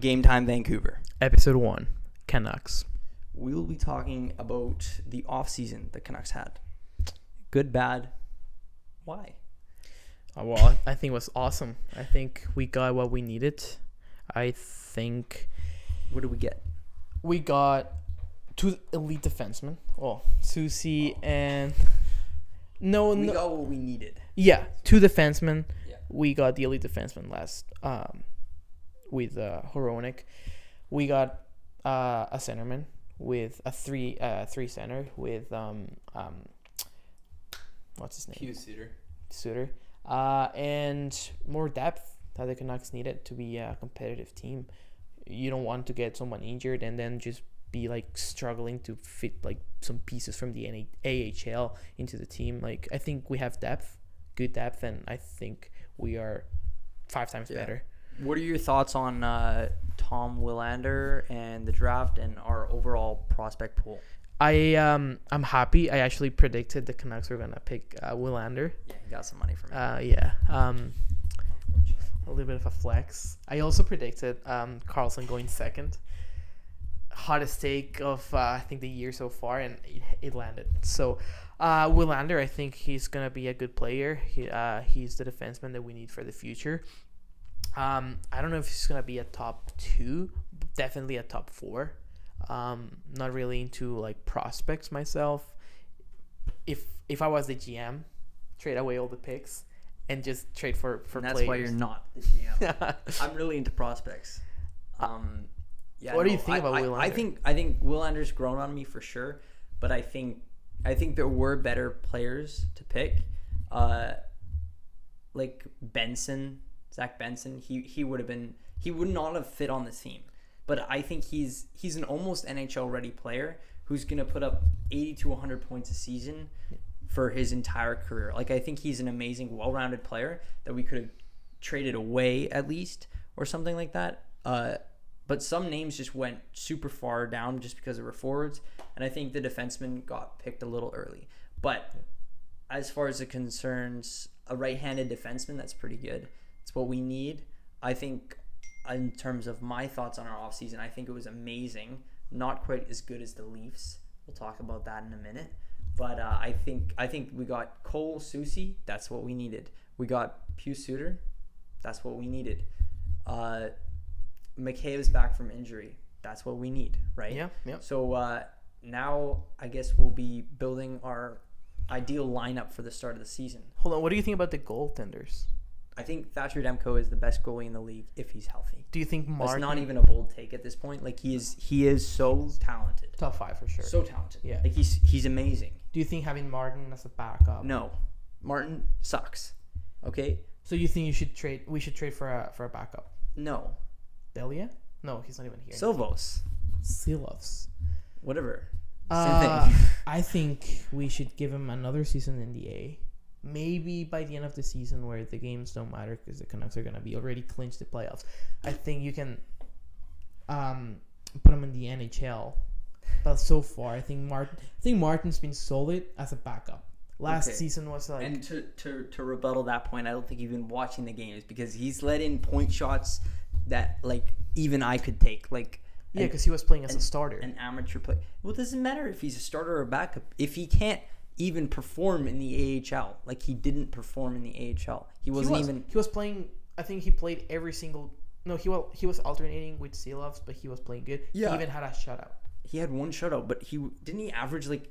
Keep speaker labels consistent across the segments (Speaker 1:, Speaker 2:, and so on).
Speaker 1: Gametime Vancouver.
Speaker 2: Episode 1, Canucks.
Speaker 1: We will be talking about the offseason the Canucks had. Good, bad. Why?
Speaker 2: Well, I think it was awesome. I think we got what we needed. I think
Speaker 1: What did we get?
Speaker 2: we got 2 elite defensemen. Oh, Susie and...
Speaker 1: We got what we needed.
Speaker 2: Yeah, 2 defensemen.
Speaker 1: Yeah.
Speaker 2: We got the elite defenseman last with Horonik. We got a centerman with a 3 center with what's his name?
Speaker 1: Hugh Suter.
Speaker 2: Suter. And more depth that the Canucks needed to be a competitive team. You don't want to get someone injured and then just be like struggling to fit like some pieces from the AHL into the team. Like, I think we have good depth, and I think we are 5 times better.
Speaker 1: What are your thoughts on Tom Willander and the draft and our overall prospect pool?
Speaker 2: I'm happy. I actually predicted the Canucks were gonna pick Willander.
Speaker 1: Yeah, he got some money from me.
Speaker 2: A little bit of a flex. I also predicted Carlson going second. Hottest take of I think the year so far, and it landed. So Willander, I think he's gonna be a good player. He's the defenseman that we need for the future. I don't know if he's gonna be a top 2, definitely a top 4. Not really into like prospects myself. If I was the GM, trade away all the picks and just trade for
Speaker 1: and that's
Speaker 2: players.
Speaker 1: why you're not the GM. I'm really into prospects.
Speaker 2: What do you think about Willander?
Speaker 1: I think Willander's grown on me for sure, but I think there were better players to pick. Like Zach Benson, he would not have fit on this team. But I think he's an almost NHL ready player who's gonna put up 80 to 100 points a season for his entire career. Like, I think he's an amazing, well-rounded player that we could have traded away at least or something like that. But some names just went super far down just because they were forwards, and I think the defenseman got picked a little early. But as far as it concerns a right-handed defenseman, that's pretty good. It's what we need. I think in terms of my thoughts on our offseason, I think it was amazing. Not quite as good as the Leafs. We'll talk about that in a minute. But I think we got Cole Susie. That's what we needed. We got Hugh Suter. That's what we needed. McKayb's back from injury. That's what we need, right?
Speaker 2: Yeah.
Speaker 1: So now I guess we'll be building our ideal lineup for the start of the season.
Speaker 2: Hold on. What do you think about the goaltenders?
Speaker 1: I think Thatcher Demko is the best goalie in the league if he's healthy.
Speaker 2: Do you think Martin?
Speaker 1: That's not even a bold take at this point. Like, he is so talented.
Speaker 2: Top 5 for sure.
Speaker 1: So talented.
Speaker 2: Yeah.
Speaker 1: Like, he's amazing.
Speaker 2: Do you think having Martin as a backup?
Speaker 1: No, Martin sucks. Okay.
Speaker 2: So you think we should trade for a backup?
Speaker 1: No.
Speaker 2: Delia? No, he's not even here.
Speaker 1: Silvos.
Speaker 2: Silovs.
Speaker 1: Whatever. Same thing.
Speaker 2: I think we should give him another season in the A. Maybe by the end of the season, where the games don't matter because the Canucks are gonna be already clinched the playoffs. I think you can put him in the NHL. But so far, I think Martin's been solid as a backup. Last season was like.
Speaker 1: And to rebuttal that point, I don't think you've been watching the games because he's let in point shots that like even I could take. Like,
Speaker 2: yeah, because he was playing as a starter.
Speaker 1: An amateur play. Well, it doesn't matter if he's a starter or a backup. If he can't even perform in the AHL, like he didn't perform in the AHL. He was playing.
Speaker 2: I think he played every single. No, he was alternating with Silovs, but he was playing good.
Speaker 1: Yeah.
Speaker 2: He even had a shutout.
Speaker 1: He had one shutout, but he average like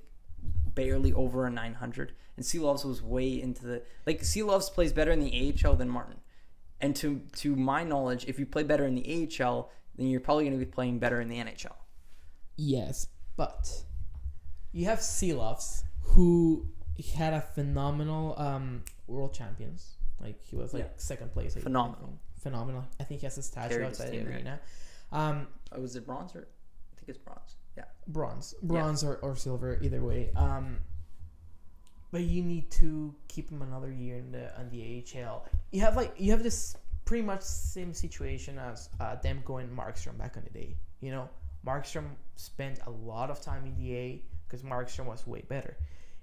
Speaker 1: barely over a 900. And Silovs was way into the Silovs plays better in the AHL than Martin. And to my knowledge, if you play better in the AHL, then you're probably going to be playing better in the NHL.
Speaker 2: Yes, but you have Silovs, who had a phenomenal world champions. Like, he was second place.
Speaker 1: Phenomenal.
Speaker 2: I think he has a statue outside the arena.
Speaker 1: Was it bronze? I think it's bronze. Yeah.
Speaker 2: Bronze or silver, either way. But you need to keep him another year in the AHL. You have this pretty much same situation as Demko and Markstrom back in the day. You know, Markstrom spent a lot of time in the A because Markstrom was way better,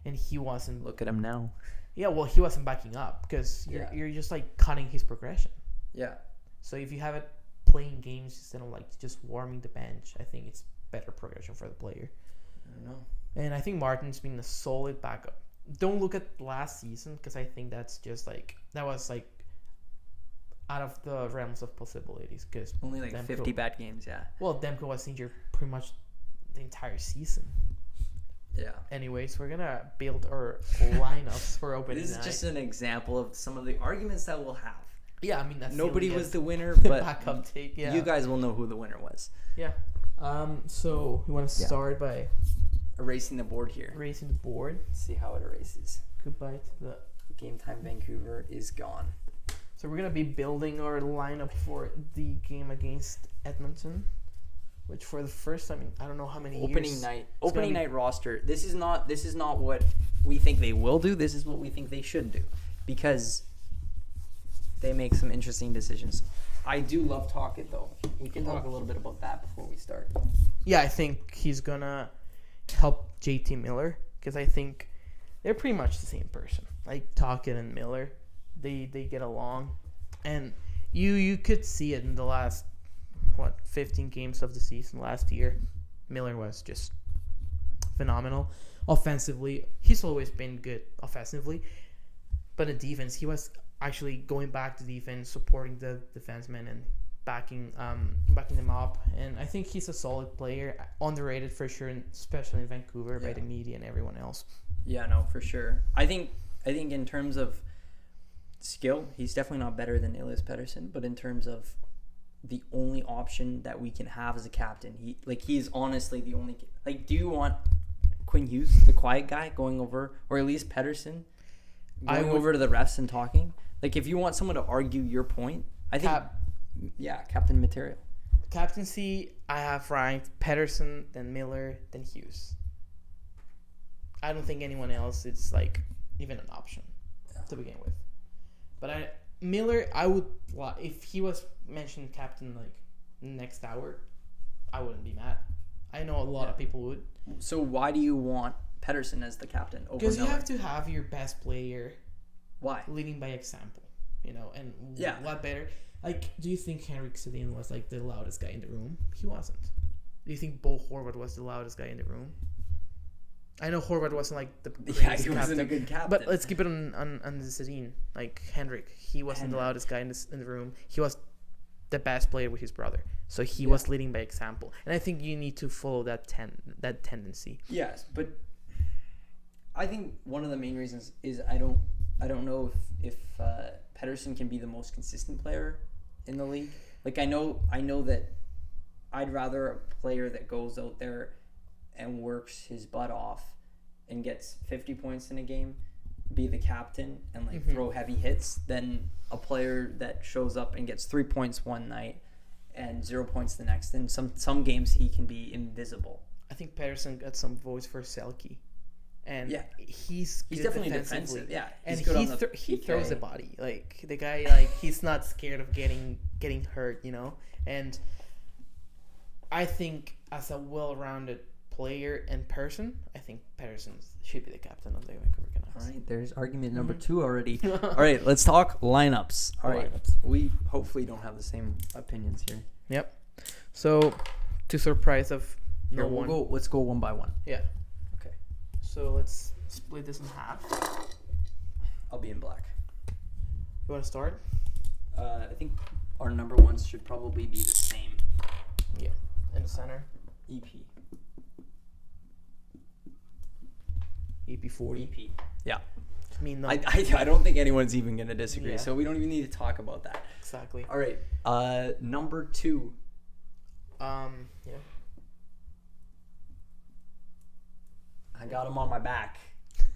Speaker 2: and he wasn't.
Speaker 1: Look at him now.
Speaker 2: Yeah, well, he wasn't backing up because you're just like cutting his progression.
Speaker 1: Yeah.
Speaker 2: So if you have it playing games instead of like just warming the bench. I think it's better progression for the player.
Speaker 1: I don't know.
Speaker 2: And I think Martin's been a solid backup. Don't look at last season because I think that's just like that was like out of the realms of possibilities. Because
Speaker 1: only like
Speaker 2: Demko,
Speaker 1: 50 bad games. Yeah.
Speaker 2: Well, Demko was injured pretty much the entire season.
Speaker 1: Yeah.
Speaker 2: Anyways, we're gonna build our lineups for opening
Speaker 1: This is
Speaker 2: night.
Speaker 1: just an example of some of the arguments that we'll have.
Speaker 2: Yeah, I mean that's
Speaker 1: Nobody was the winner,
Speaker 2: the
Speaker 1: but
Speaker 2: backup take. Yeah,
Speaker 1: you guys will know who the winner was.
Speaker 2: Yeah. So we want to start by
Speaker 1: Erasing the board here.
Speaker 2: erasing the board.
Speaker 1: Let's see how it erases.
Speaker 2: Goodbye to the.
Speaker 1: Gametime Vancouver is gone.
Speaker 2: So we're gonna be building our lineup for the game against Edmonton, which for the first time in I don't know how many
Speaker 1: Opening
Speaker 2: years.
Speaker 1: night.
Speaker 2: It's
Speaker 1: Opening
Speaker 2: gonna
Speaker 1: night roster. This is not what we think they will do. This is what we think they should do, because they make some interesting decisions. I do love Talkit though. We can talk a little bit about that before we start.
Speaker 2: Yeah, I think he's gonna help JT Miller because I think they're pretty much the same person. Like Talkit and Miller, they get along, and you could see it in the last 15 games of the season last year. Miller was just phenomenal offensively. He's always been good offensively, but in defense, he was actually going back to defense, supporting the defensemen and backing them up. And I think he's a solid player, underrated for sure, especially in Vancouver by the media and everyone else.
Speaker 1: Yeah, no, for sure. I think in terms of skill, he's definitely not better than Elias Pettersson, but in terms of the only option that we can have as a captain, he's honestly the only. Like, do you want Quinn Hughes, the quiet guy, going over, or Elias Pettersson going over to the refs and talking? Like, if you want someone to argue your point, I think, captain material.
Speaker 2: Captaincy, I have ranked Pettersson, then Miller, then Hughes. I don't think anyone else is like even an option to begin with. But Miller, I would, if he was mentioned captain like next hour, I wouldn't be mad. I know a lot of people would.
Speaker 1: So why do you want Pettersson as the captain over
Speaker 2: Because you
Speaker 1: Miller?
Speaker 2: have to have your best player.
Speaker 1: Why?
Speaker 2: Leading by example, and
Speaker 1: Yeah.
Speaker 2: what better? Like, do you think Henrik Sedin was like the loudest guy in the room? He wasn't. Do you think Bo Horvath was the loudest guy in the room? I know Horvath wasn't like the greatest
Speaker 1: he wasn't a good captain.
Speaker 2: but let's keep it on the Sedin. Like Henrik, he wasn't the loudest guy in the room. He was the best player with his brother, so he was leading by example. And I think you need to follow that tendency.
Speaker 1: Yes, but I think one of the main reasons is I don't know if Pettersson can be the most consistent player in the league. Like, I know that I'd rather a player that goes out there and works his butt off and gets 50 points in a game be the captain and throw heavy hits than a player that shows up and gets 3 points one night and 0 points the next. And some games he can be invisible.
Speaker 2: I think Pettersson got some voice for Selke. And he's good
Speaker 1: definitely
Speaker 2: defensively.
Speaker 1: defensive. Yeah,
Speaker 2: and
Speaker 1: he's good on the
Speaker 2: he
Speaker 1: PK.
Speaker 2: throws the body. Like the guy, like he's not scared of getting hurt, And I think as a well-rounded player and person, I think Pettersson should be the captain of the Vancouver Canucks.
Speaker 1: All right, there's argument number 2 already. All right, let's talk lineups. All right, we hopefully don't have the same opinions here.
Speaker 2: Yep. So, to surprise of no one.
Speaker 1: Let's go one by one.
Speaker 2: Yeah.
Speaker 1: Okay.
Speaker 2: So let's split this in half.
Speaker 1: I'll be in black.
Speaker 2: You want to start?
Speaker 1: I think our number ones should probably be the same.
Speaker 2: Yeah. In the center.
Speaker 1: EP.
Speaker 2: EP40.
Speaker 1: EP. Yeah.
Speaker 2: I mean, no.
Speaker 1: I don't think anyone's even going to disagree,
Speaker 2: Yeah.
Speaker 1: so we don't even need to talk about that.
Speaker 2: Exactly.
Speaker 1: All right. Number 2.
Speaker 2: Yeah.
Speaker 1: I got him on my back.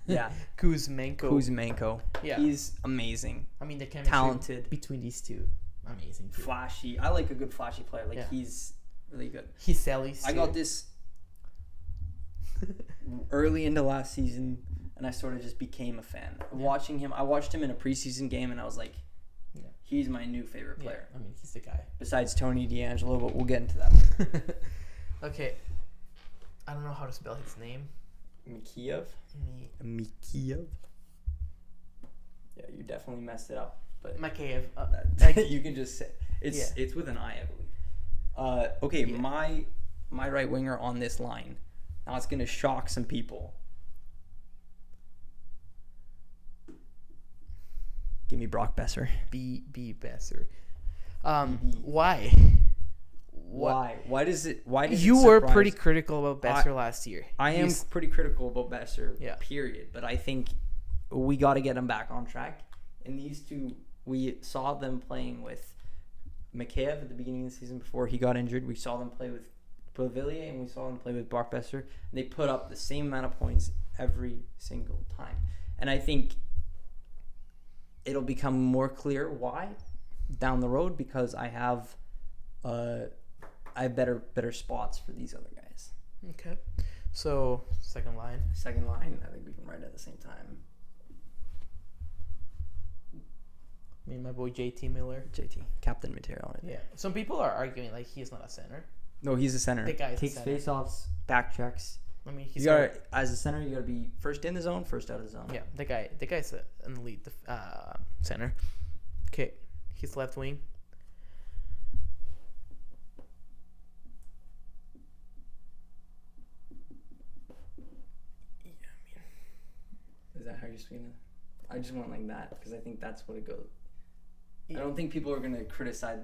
Speaker 1: Yeah.
Speaker 2: Kuzmenko. Yeah.
Speaker 1: He's amazing.
Speaker 2: I mean, the chemistry
Speaker 1: Talented.
Speaker 2: between these two, amazing. Too.
Speaker 1: Flashy. I like a good flashy player. He's really good.
Speaker 2: He's Selly's
Speaker 1: I got this early into last season, and I sort of just became a fan. Watching him, I watched him in a preseason game, and I was like, he's my new favorite player.
Speaker 2: I mean, he's the guy.
Speaker 1: Besides Tony DeAngelo, but we'll get into that.
Speaker 2: Okay. I don't know how to spell his name.
Speaker 1: Mikheyev? Mikheyev? Yeah, you definitely messed it up. But
Speaker 2: Mikheyev.
Speaker 1: you can just say it's with an I believe. Okay,
Speaker 2: Yeah.
Speaker 1: my right winger on this line. Now it's gonna shock some people. Give me Brock Besser.
Speaker 2: Be Besser.
Speaker 1: BB.
Speaker 2: Why?
Speaker 1: Why? Why does it
Speaker 2: You were
Speaker 1: surprise-
Speaker 2: pretty critical about Besser last year.
Speaker 1: I am pretty critical about Besser,
Speaker 2: Yeah.
Speaker 1: period. But I think we got to get him back on track. And these two, we saw them playing with Mikheyev at the beginning of the season before he got injured. We saw them play with Beauvillier and we saw them play with Brock Besser. And they put up the same amount of points every single time. And I think it'll become more clear why down the road because I have better spots for these other guys.
Speaker 2: Okay. So, second line.
Speaker 1: Second line, I think we can write at the same time.
Speaker 2: Me and my boy JT Miller.
Speaker 1: JT, captain material. Right?
Speaker 2: Yeah. Some people are arguing like he's not a center.
Speaker 1: No, he's a center.
Speaker 2: The guy's a
Speaker 1: Takes
Speaker 2: center.
Speaker 1: face-offs, back checks.
Speaker 2: I mean, he's
Speaker 1: You got as a center, you got to be first in the zone, first out of the zone.
Speaker 2: yeah. The guy's an elite center. Okay, he's left wing.
Speaker 1: Is that how you're speaking? I just want like that because I think that's what it goes.
Speaker 2: Yeah.
Speaker 1: I don't think people are gonna criticize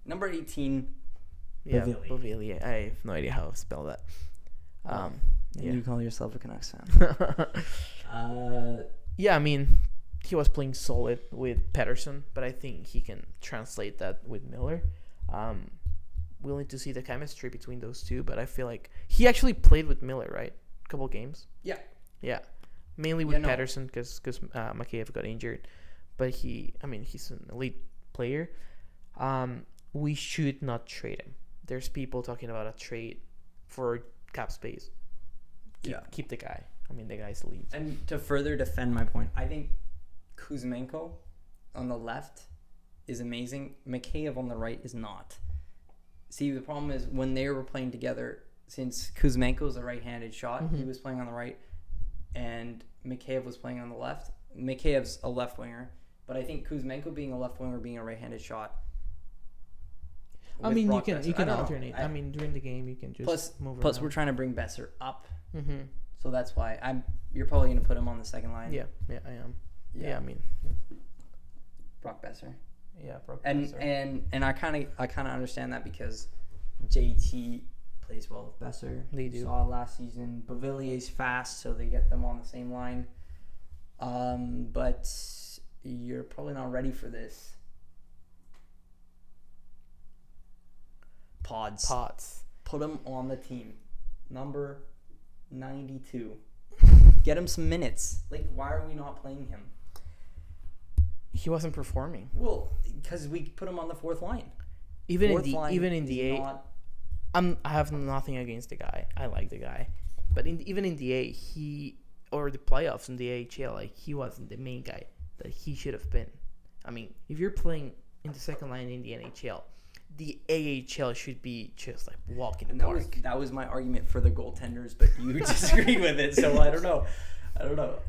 Speaker 1: number 18.
Speaker 2: Yeah,
Speaker 1: Beauvillier.
Speaker 2: Beauvillier. I have no idea how to spell that.
Speaker 1: And
Speaker 2: Yeah.
Speaker 1: you call yourself a Canucks fan.
Speaker 2: Yeah, I mean, he was playing solid with Pedersen, but I think he can translate that with Miller. We'll need to see the chemistry between those two, but I feel like he actually played with Miller, right? A couple games.
Speaker 1: Yeah.
Speaker 2: Yeah, mainly with
Speaker 1: no.
Speaker 2: Pedersen because Mikheyev got injured, but he's an elite player. We should not trade him. There's people talking about a trade for cap space. Keep the guy. I mean, the guy's elite.
Speaker 1: And to further defend my point, I think Kuzmenko on the left is amazing. Mikheyev on the right is not. See, the problem is when they were playing together, since Kuzmenko's a right-handed shot, he was playing on the right, and Mikheyev was playing on the left. Mikheyev's a left winger, but I think Kuzmenko being a left winger, being a right-handed shot.
Speaker 2: I
Speaker 1: with
Speaker 2: mean,
Speaker 1: Brock
Speaker 2: you
Speaker 1: Besser. I
Speaker 2: can
Speaker 1: don't know.
Speaker 2: alternate. I mean, during the game, you can just move
Speaker 1: Plus,
Speaker 2: around.
Speaker 1: we're trying to bring Besser up,
Speaker 2: Mm-hmm.
Speaker 1: so that's why you're probably gonna put him on the second line.
Speaker 2: Yeah, I am. Yeah, I mean,
Speaker 1: Brock Besser.
Speaker 2: yeah, Brock
Speaker 1: And
Speaker 2: Besser.
Speaker 1: and I kind of understand that because JT plays well with Besser.
Speaker 2: They do.
Speaker 1: Saw last season. Beauvillier's fast, so they get them on the same line. But you're probably not ready for this. Pods. Put him on the team. Number 92. Get him some minutes. Like, why are we not playing him?
Speaker 2: He wasn't performing.
Speaker 1: Well, because we put him on the fourth line.
Speaker 2: Even
Speaker 1: Fourth
Speaker 2: in
Speaker 1: line
Speaker 2: the
Speaker 1: is
Speaker 2: A,
Speaker 1: not-
Speaker 2: I have nothing against the guy. I like the guy, but even in the A, or the playoffs in the AHL, like he wasn't the main guy that he should have been. I mean, if you're playing in the second line in the NHL, the AHL should be just like walking
Speaker 1: And
Speaker 2: the park.
Speaker 1: that was my argument for the goaltenders, but you disagreed with it, so I don't know.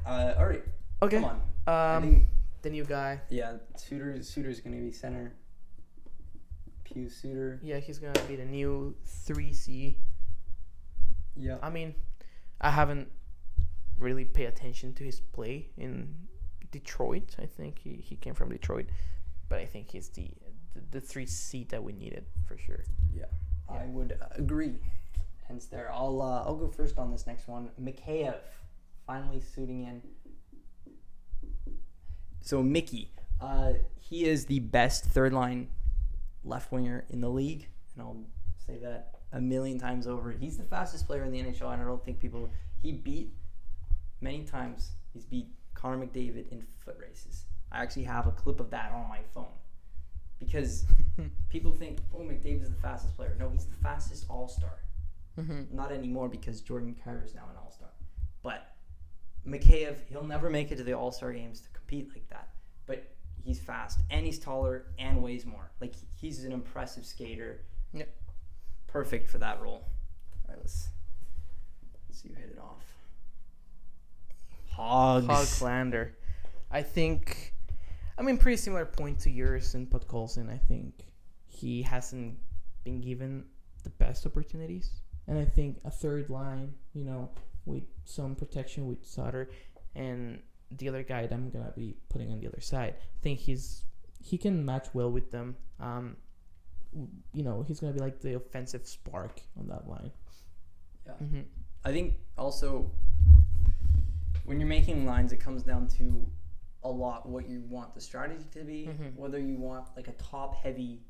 Speaker 1: All right.
Speaker 2: Okay.
Speaker 1: Come on. I think,
Speaker 2: the new guy.
Speaker 1: yeah, Suter's going to be center. Pew Suter.
Speaker 2: Yeah, he's gonna be the new 3C.
Speaker 1: Yeah.
Speaker 2: I mean, I haven't really paid attention to his play in Detroit. I think he came from Detroit, but I think he's the 3C that we needed for sure.
Speaker 1: Yeah. I would agree. Hence there. I'll go first on this next one. Mikheyev finally suiting in. So Mickey, he is the best third line left winger in the league, and I'll say that a million times over. He's the fastest player in the NHL, and I don't think he beat many times. He's beat Connor McDavid in foot races. I actually have a clip of that on my phone because people think, oh, McDavid's the fastest player. No, he's the fastest all-star.
Speaker 2: Mm-hmm.
Speaker 1: Not anymore because Jordan Kyrou is now an all-star. But Mikheyev, he'll never make it to the all-star games to compete like that. But he's fast, and he's taller, and weighs more. Like, he's an impressive skater.
Speaker 2: Yeah.
Speaker 1: Perfect for that role. All right, let's see who hit it off.
Speaker 2: Hoglander. I think, pretty similar point to yours in Podkolzin. I think he hasn't been given the best opportunities. And I think a third line, with some protection with Sutter and the other guy that I'm going to be putting on the other side, I think he can match well with them. He's going to be like the offensive spark on that line.
Speaker 1: Yeah.
Speaker 2: Mm-hmm.
Speaker 1: I think also when you're making lines, it comes down to a lot what you want the strategy to be, whether you want like a top-heavy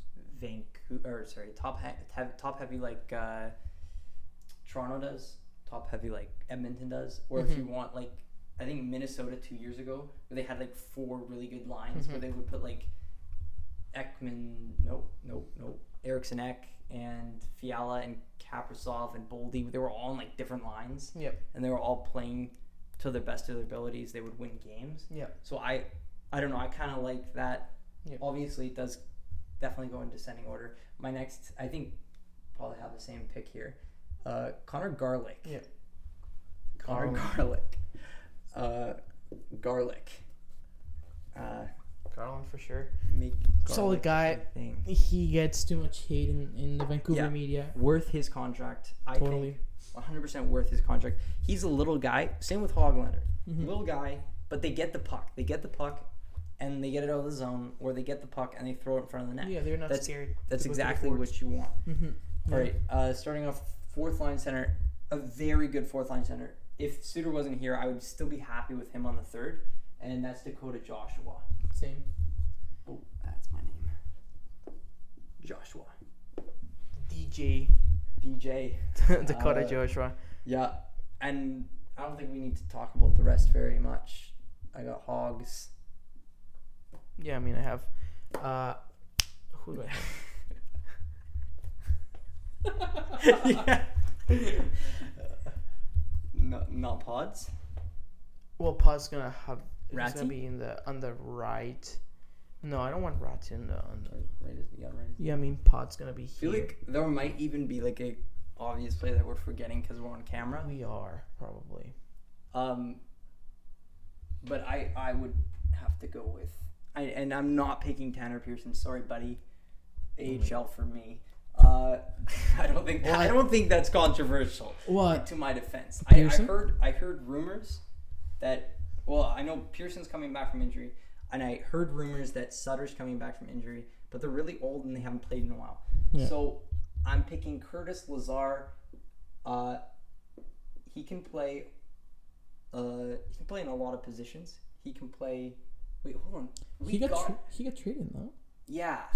Speaker 1: top-heavy like Toronto does, top-heavy like Edmonton does, or if you want like, I think Minnesota 2 years ago, where they had like 4 really good lines, where they would put like Eriksson Ek and Fiala and Kaprizov and Boldy. They were all on like different lines.
Speaker 2: Yep. And
Speaker 1: they were all playing to their best of their abilities. They would win games.
Speaker 2: Yep.
Speaker 1: So I don't know. I kind of like that.
Speaker 2: Yep.
Speaker 1: Obviously, it does definitely go in descending order. My next, I think, probably have the same pick here. Connor Garlick.
Speaker 2: Yep.
Speaker 1: Connor Garlick. Garlick.
Speaker 2: Garland for sure.
Speaker 1: Solid
Speaker 2: guy. He gets too much hate in the Vancouver media.
Speaker 1: Worth his contract.
Speaker 2: Totally.
Speaker 1: I think 100% worth his contract. He's a little guy. Same with Hoglander. Little guy, but they get the puck. They get the puck, and they get it out of the zone, or they get the puck and they throw it in front of the net.
Speaker 2: Yeah, they're not scared.
Speaker 1: That's exactly what you want. All right. Starting off fourth line center, a very good fourth line center. If Suter wasn't here, I would still be happy with him on the third, and that's Dakota Joshua.
Speaker 2: Same.
Speaker 1: Oh, that's my name. Joshua.
Speaker 2: DJ. Dakota Joshua.
Speaker 1: Yeah, and I don't think we need to talk about the rest very much. I got Hogs.
Speaker 2: Yeah, I mean, I have... who do I have?
Speaker 1: Yeah. Not Pods.
Speaker 2: Well, Pod's gonna have...
Speaker 1: Ratty?
Speaker 2: He's gonna be on the right. No, I don't want Ratty on the
Speaker 1: right.
Speaker 2: Yeah, I mean, Pod's gonna be here.
Speaker 1: I feel like there might even be like a obvious play that we're forgetting because we're on camera.
Speaker 2: We are probably.
Speaker 1: But I would have to go with and I'm not picking Tanner Pearson. Sorry, buddy. AHL for me. I don't think that's controversial.
Speaker 2: What?
Speaker 1: To my defense, I heard rumors that. Well, I know Pearson's coming back from injury, and I heard rumors that Sutter's coming back from injury, but they're really old and they haven't played in a while. Yeah. So I'm picking Curtis Lazar. He can play. He can play in a lot of positions. He can play. Wait, hold on.
Speaker 2: He got traded though.
Speaker 1: Yeah.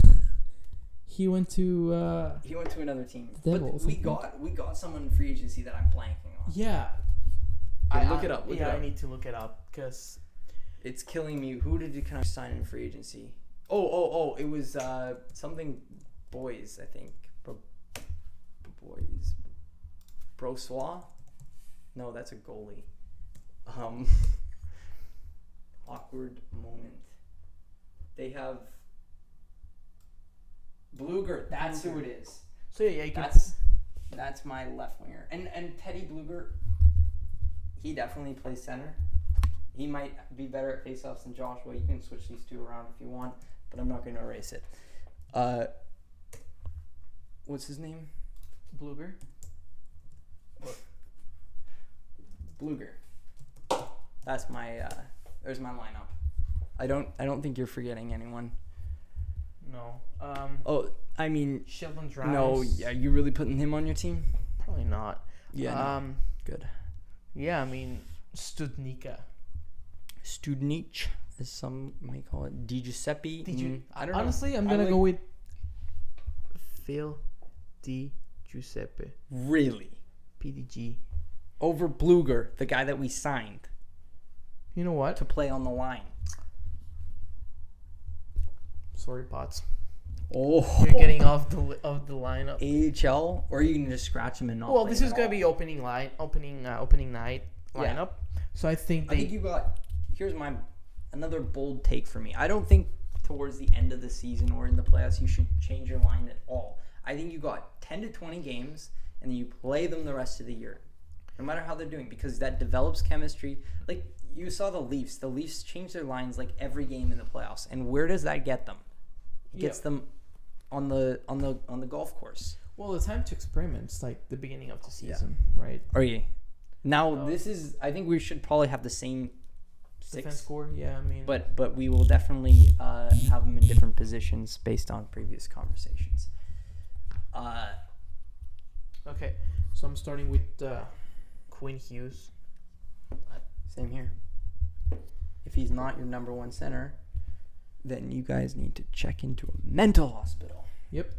Speaker 2: He went to.
Speaker 1: He went to another team.
Speaker 2: Devils,
Speaker 1: but we got someone in free agency that I'm blanking on.
Speaker 2: Yeah.
Speaker 1: Look it up.
Speaker 2: I need to look it up because
Speaker 1: it's killing me. Who did you Canucks sign in free agency? Oh! It was something boys, I think. Boys. Brossois? No, that's a goalie. Awkward moment. They have Bluger. That's who it is.
Speaker 2: So yeah,
Speaker 1: that's my left winger. And Teddy Bluger. He definitely plays center. He might be better at faceoffs than Joshua. You can switch these two around if you want, but I'm not going to erase it. What's his name?
Speaker 2: Bluger.
Speaker 1: Bluger. That's my. There's my lineup. I don't think you're forgetting anyone.
Speaker 2: No.
Speaker 1: I mean.
Speaker 2: Sheldon Dries.
Speaker 1: No. Yeah, you really putting him on your team?
Speaker 2: Probably not.
Speaker 1: Yeah. Good.
Speaker 2: Yeah, I mean, Studnicka,
Speaker 1: as some may call it. Di Giuseppe.
Speaker 2: I don't know. Honestly, I'm going to go with Phil Di Giuseppe.
Speaker 1: Really?
Speaker 2: PDG.
Speaker 1: Over Bluger, the guy that we signed.
Speaker 2: You know what?
Speaker 1: To play on the line.
Speaker 2: Sorry, Pots.
Speaker 1: Oh,
Speaker 2: you're getting off the lineup.
Speaker 1: AHL, or you can just scratch him and not.
Speaker 2: Well, this is gonna be opening night lineup. Yeah. So I think
Speaker 1: you got. Here's another bold take for me. I don't think towards the end of the season or in the playoffs you should change your line at all. I think you got 10 to 20 games and then you play them the rest of the year, no matter how they're doing, because that develops chemistry. Like you saw the Leafs. The Leafs change their lines like every game in the playoffs, and where does that get them? It gets them on the golf course.
Speaker 2: Well, the time to experiment is like the beginning of the season, right?
Speaker 1: Okay. Now this is. I think we should probably have the same
Speaker 2: Defense
Speaker 1: 6.
Speaker 2: score, yeah. I mean,
Speaker 1: But we will definitely have them in different positions based on previous conversations.
Speaker 2: okay. So I'm starting with Quinn Hughes.
Speaker 1: Same here. If he's not your number 1 center, then you guys need to check into a mental hospital.
Speaker 2: Yep.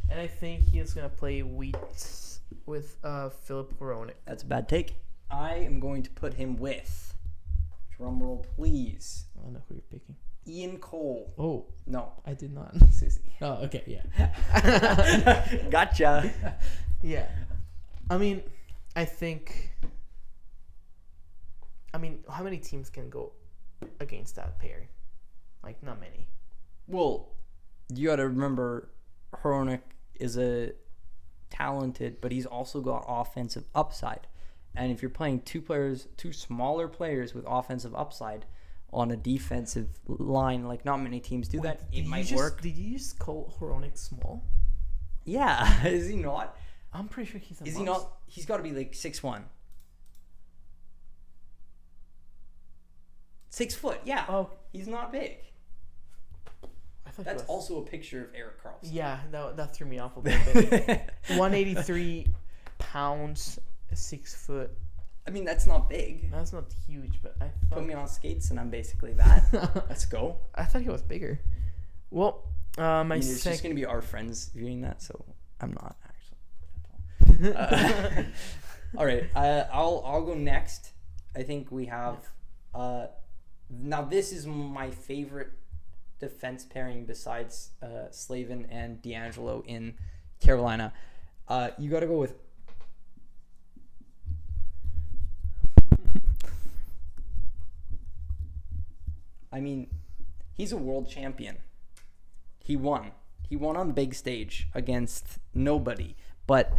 Speaker 2: And I think he's gonna play with Philip Hronek.
Speaker 1: That's a bad take. I am going to put him with, drumroll please,
Speaker 2: I don't know who you're picking.
Speaker 1: Ian Cole.
Speaker 2: Oh,
Speaker 1: No,
Speaker 2: I did not.
Speaker 1: Susie.
Speaker 2: Oh, okay, yeah.
Speaker 1: Gotcha.
Speaker 2: Yeah. I mean, how many teams can go against that pair? Like, not many.
Speaker 1: Well, you got to remember, Hronek is a talented, but he's also got offensive upside. And if you're playing two smaller players with offensive upside on a defensive line, like not many teams do that, it might work.
Speaker 2: Did you just call Hronek small?
Speaker 1: Yeah, is he not?
Speaker 2: I'm pretty sure he's a
Speaker 1: Is he not? He's got to be like 6'1". 6 foot, yeah.
Speaker 2: Oh,
Speaker 1: He's not big.
Speaker 2: I thought
Speaker 1: That's
Speaker 2: he was...
Speaker 1: also a picture of Eric Carlson.
Speaker 2: Yeah, that threw me off a little bit. 183 pounds, 6 foot.
Speaker 1: I mean, that's not big.
Speaker 2: That's not huge, but I thought...
Speaker 1: Put me on skates and I'm basically that. Let's go.
Speaker 2: I thought he was bigger. Well,
Speaker 1: It's just going to be our friends viewing that, so I'm not actually. All right, I'll go next. I think we have... now, this is my favorite defense pairing besides Slavin and D'Angelo in Carolina. You got to go with... I mean, he's a world champion. He won. He won on the big stage against nobody. But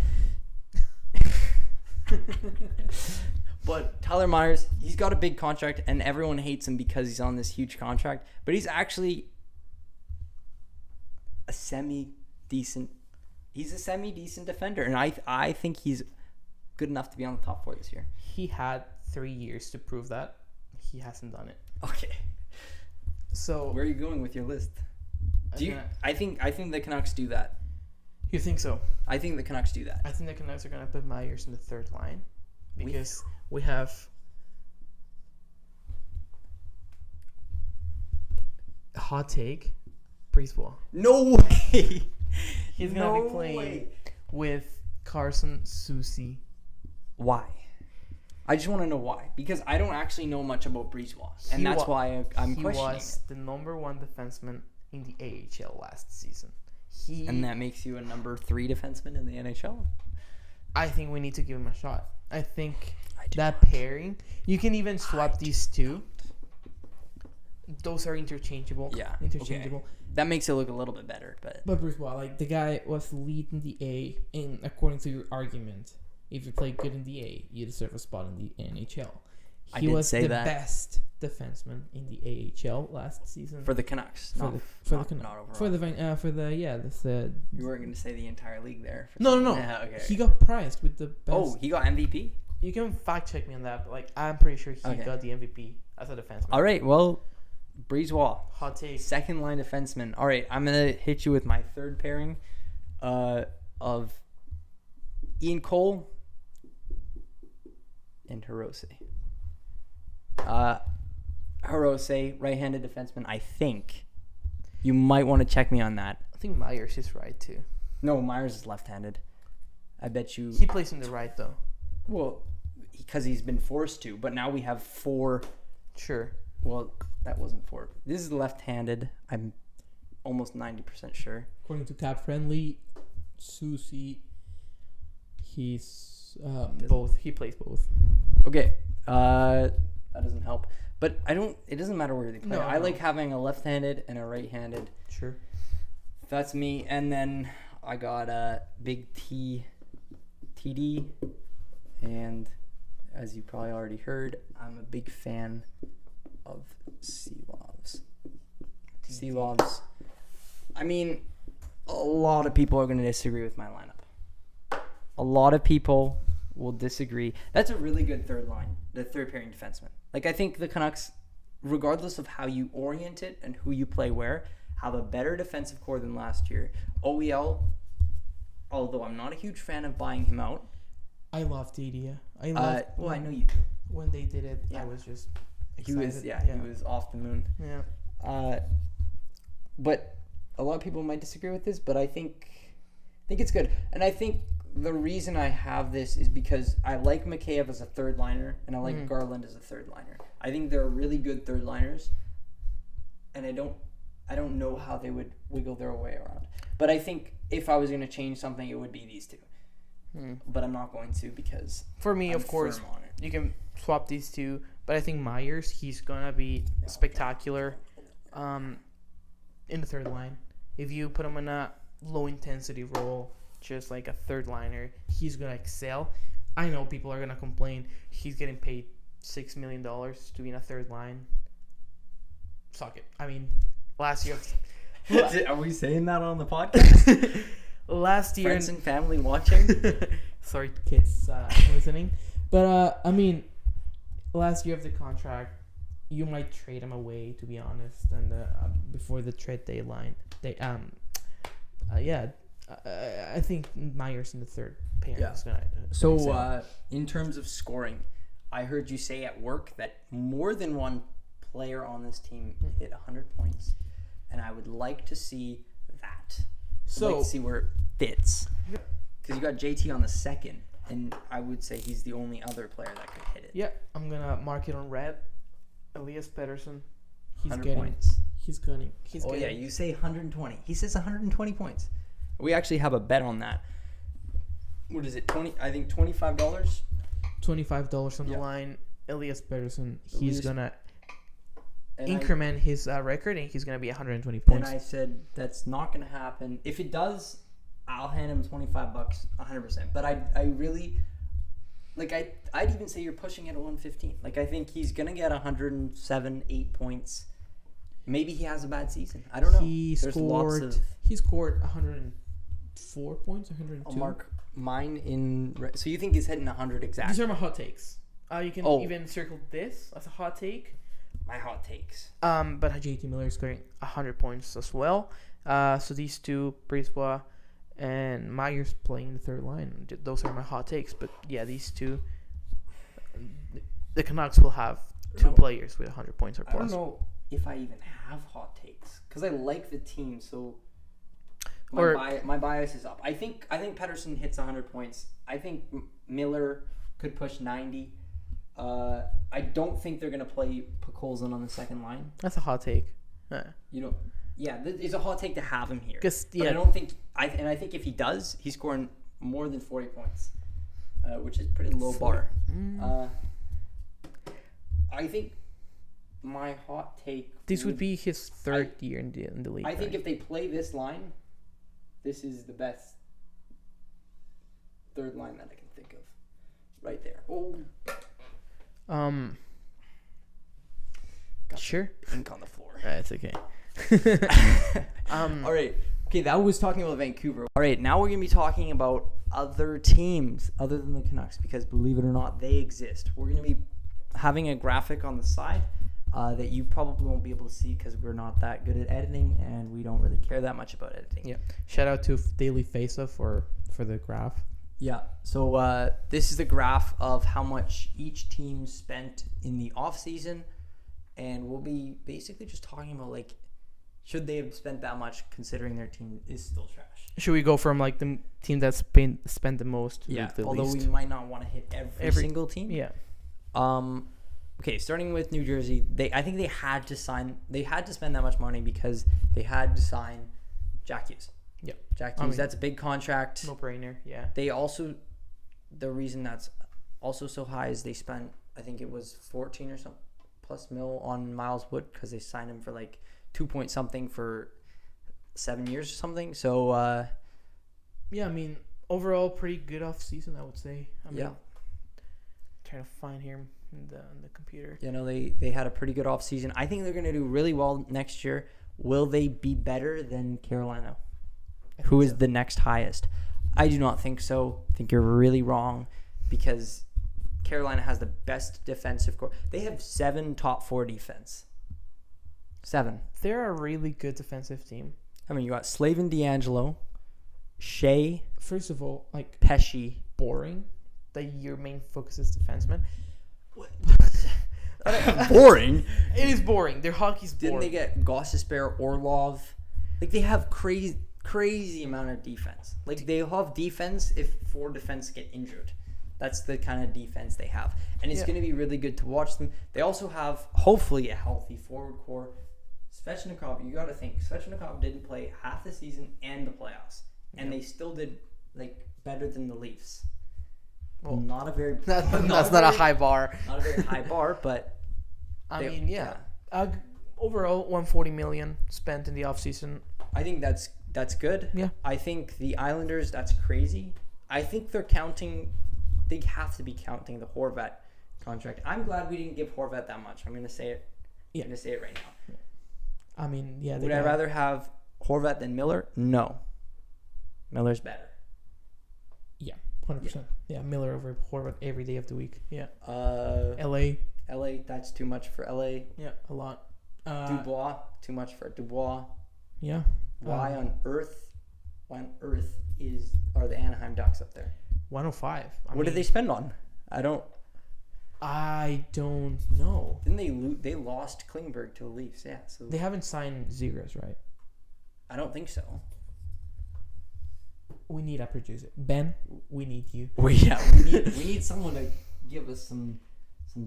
Speaker 1: Tyler Myers, he's got a big contract, and everyone hates him because he's on this huge contract. But he's actually a semi-decent defender, and I think he's good enough to be on the top 4 this year.
Speaker 2: He had 3 years to prove that. He hasn't done it.
Speaker 1: Okay.
Speaker 2: So
Speaker 1: Where are you going with your list? I think the Canucks do that.
Speaker 2: You think so?
Speaker 1: I think the Canucks do that.
Speaker 2: I think the Canucks are gonna put Myers in the third line because we have a hot take. Breezewall.
Speaker 1: No way.
Speaker 2: He's gonna be playing with Carson Soucy.
Speaker 1: Why? I just want to know why, because I don't actually know much about Breezewall, and that's why I'm questioning.
Speaker 2: He was the number 1 defenseman in the AHL last season.
Speaker 1: And that makes you a number 3 defenseman in the NHL?
Speaker 2: I think we need to give him a shot. I think that pairing, you can even swap these two. Those are interchangeable.
Speaker 1: Yeah.
Speaker 2: Interchangeable.
Speaker 1: Okay. That makes it look a little bit better,
Speaker 2: But Bruce Waugh, like the guy was leading the A, and according to your argument, if you play good in the A, you deserve a spot in the NHL. He was the best defenseman in the AHL last season
Speaker 1: for the Canucks.
Speaker 2: For the Canucks. You
Speaker 1: weren't going to say the entire league there.
Speaker 2: No.
Speaker 1: Yeah, okay.
Speaker 2: He got prized with the best.
Speaker 1: Oh, he got MVP?
Speaker 2: You can fact check me on that, but like I'm pretty sure he got the MVP as a defenseman.
Speaker 1: All right, well, Breezewall.
Speaker 2: Hot take.
Speaker 1: Second line defenseman. All right, I'm going to hit you with my third pairing of Ian Cole and Hirose. Hirose, right-handed defenseman, I think. You might want to check me on that.
Speaker 2: I think Myers is right, too.
Speaker 1: No, Myers is left-handed. I bet you...
Speaker 2: He plays in the right, though.
Speaker 1: Well, because he's been forced to, but now we have 4...
Speaker 2: Sure.
Speaker 1: Well, that wasn't 4. This is left-handed. I'm almost 90% sure.
Speaker 2: According to Cap Friendly, Soucy, he's both. He plays both.
Speaker 1: Okay. That doesn't help. But it doesn't matter where they play.
Speaker 2: No,
Speaker 1: I like having a left-handed and a right-handed.
Speaker 2: Sure.
Speaker 1: That's me. And then I got a big TD. And as you probably already heard, I'm a big fan of Seelovs. Seelovs. I mean, a lot of people are going to disagree with my lineup. A lot of people will disagree. That's a really good third line, the third pairing defenseman. Like, I think the Canucks, regardless of how you orient it and who you play where, have a better defensive core than last year. OEL, although I'm not a huge fan of buying him out.
Speaker 2: I loved the idea. I
Speaker 1: know you do.
Speaker 2: When they did it,
Speaker 1: Yeah.
Speaker 2: I was just
Speaker 1: He
Speaker 2: excited.
Speaker 1: was off the moon.
Speaker 2: Yeah.
Speaker 1: But a lot of people might disagree with this, but I think it's good. And I think the reason I have this is because I like Mikheyev as a third liner, and I like Garland as a third liner. I think they're really good third liners, and I don't know how they would wiggle their way around. But I think if I was going to change something, it would be these two. But I'm not going to because
Speaker 2: for me,
Speaker 1: I'm
Speaker 2: of course,
Speaker 1: firm on it.
Speaker 2: you can swap these two. But I think Myers, he's gonna be spectacular, in the third line. If you put him in a low intensity role, just like a third liner, he's gonna excel. I know people are gonna complain. He's getting paid $6 million to be in a third line. Suck it. I mean, last year.
Speaker 1: Are we saying that on the podcast?
Speaker 2: Last year.
Speaker 1: Friends and family watching.
Speaker 2: Sorry, kids listening. But I mean, last year of the contract, you might trade him away, to be honest, and before the trade deadline. I think Myers in the third pair is gonna.
Speaker 1: So in terms of scoring, I heard you say at work that more than one player on this team hit 100 points, and I would like to see that. I'd like to see where it fits, because you got JT on the second, and I would say he's the only other player that could hit it.
Speaker 2: Yeah, I'm gonna mark it on red. Elias Pettersson. He's
Speaker 1: 100
Speaker 2: getting
Speaker 1: points.
Speaker 2: He's getting.
Speaker 1: Yeah, you say 120. He says 120 points. We actually have a bet on that. What is it? I think $25.
Speaker 2: $25 on the line. Elias Pettersson. He's gonna
Speaker 1: and
Speaker 2: increment his record, and he's gonna be 120 points.
Speaker 1: And I said that's not gonna happen. If it does, I'll hand him $25, 100%. But I really, like, I'd even say you're pushing it at 115. Like, I think he's gonna get 107, 8 points. Maybe he has a bad season. I don't know.
Speaker 2: He scored 104 points, 102.
Speaker 1: I'll mark mine in. So you think he's hitting 100 exactly?
Speaker 2: These are my hot takes. You can even circle this as a hot take.
Speaker 1: My hot takes.
Speaker 2: But JT Miller is scoring 100 points as well. So these two, Brisbois and Myers playing the third line. Those are my hot takes. But yeah, these two, the Canucks will have two players with 100 points or plus.
Speaker 1: I don't know if I even have hot takes because I like the team. So my bias is up. I think Pettersson hits 100 points. I think Miller could push 90. I don't think they're gonna play Podkolzin on the second line.
Speaker 2: That's a hot take.
Speaker 1: You know, yeah, it's a hot take to have him here.
Speaker 2: But
Speaker 1: I don't think I think if he does, he's scoring more than 40 points, which is pretty low bar. I think my hot take.
Speaker 2: This would be his third year in the league.
Speaker 1: I think if they play this line, this is the best third line that I can think of. Right there. Oh.
Speaker 2: Sure.
Speaker 1: Ink on the floor.
Speaker 2: It's okay.
Speaker 1: All right. Okay, that was talking about Vancouver. All right, now we're going to be talking about other teams other than the Canucks because, believe it or not, they exist. We're going to be having a graphic on the side that you probably won't be able to see because we're not that good at editing and we don't really care that much about editing.
Speaker 2: Yeah. Shout out to Daily Faceoff for the graph.
Speaker 1: Yeah. So this is the graph of how much each team spent in the off season, and we'll be basically just talking about like, should they have spent that much considering their team is still trash?
Speaker 2: Should we go from like the team that's spent the most?
Speaker 1: Yeah.
Speaker 2: The
Speaker 1: although
Speaker 2: least?
Speaker 1: we might not want to hit every single team.
Speaker 2: Yeah.
Speaker 1: Okay, starting with New Jersey, I think they had to spend that much money because they had to sign Jack Hughes.
Speaker 2: Yep.
Speaker 1: Jack Hughes, that's a big contract.
Speaker 2: No brainer, yeah.
Speaker 1: They also, the reason that's also so high is they spent, I think it was 14 or something plus mil on Miles Wood because they signed him for like 2 point something for 7 years or something. So,
Speaker 2: yeah, I mean, overall, pretty good off season, I would say.
Speaker 1: Yeah.
Speaker 2: Trying to find here in the computer.
Speaker 1: You know, they had a pretty good off season. I think they're going to do really well next year. Will they be better than Carolina? Who is the next highest? I do not think so. I think you're really wrong because Carolina has the best defensive core. They have 7 top 4 defense. 7.
Speaker 2: They're a really good defensive team.
Speaker 1: I mean, you got Slavin D'Angelo, Shea,
Speaker 2: First of all, like,
Speaker 1: Pesci.
Speaker 2: boring that your main focus is defenseman.
Speaker 1: Boring?
Speaker 2: It is boring. Their hockey's boring.
Speaker 1: Didn't they get Gossesbear, Orlov? Like, they have crazy amount of defense. Like, they have defense if 4 defense get injured. That's the kind of defense they have. And it's going to be really good to watch them. They also have, hopefully, a healthy forward core. Svechnikov, you got to think, Svechnikov didn't play half the season and the playoffs. And they still did, like, better than the Leafs. Well, not a very...
Speaker 2: that's not a high bar.
Speaker 1: Not a very high bar, but...
Speaker 2: Overall, $140 million spent in the offseason.
Speaker 1: I think that's good.
Speaker 2: Yeah.
Speaker 1: I think the Islanders, that's crazy. I think they have to be counting the Horvat contract. I'm glad we didn't give Horvat that much. I'm going to say it.
Speaker 2: Yeah.
Speaker 1: I'm going to say it right now.
Speaker 2: I mean, yeah.
Speaker 1: Would I rather have Horvat than Miller? No. Miller's better.
Speaker 2: Yeah, 100%. Yeah, Miller over Horvat every day of the week. Yeah.
Speaker 1: LA, that's too much for LA.
Speaker 2: Yeah, a lot.
Speaker 1: Dubois, too much for Dubois.
Speaker 2: Yeah.
Speaker 1: Why on earth are the Anaheim Ducks up there?
Speaker 2: 105.
Speaker 1: What did they spend on? I don't
Speaker 2: know.
Speaker 1: Didn't they lost Klingberg to the Leafs? Yeah. So
Speaker 2: they haven't signed Zegras, right?
Speaker 1: I don't think so.
Speaker 2: We need a producer. Ben, we need you.
Speaker 1: we need someone to give us some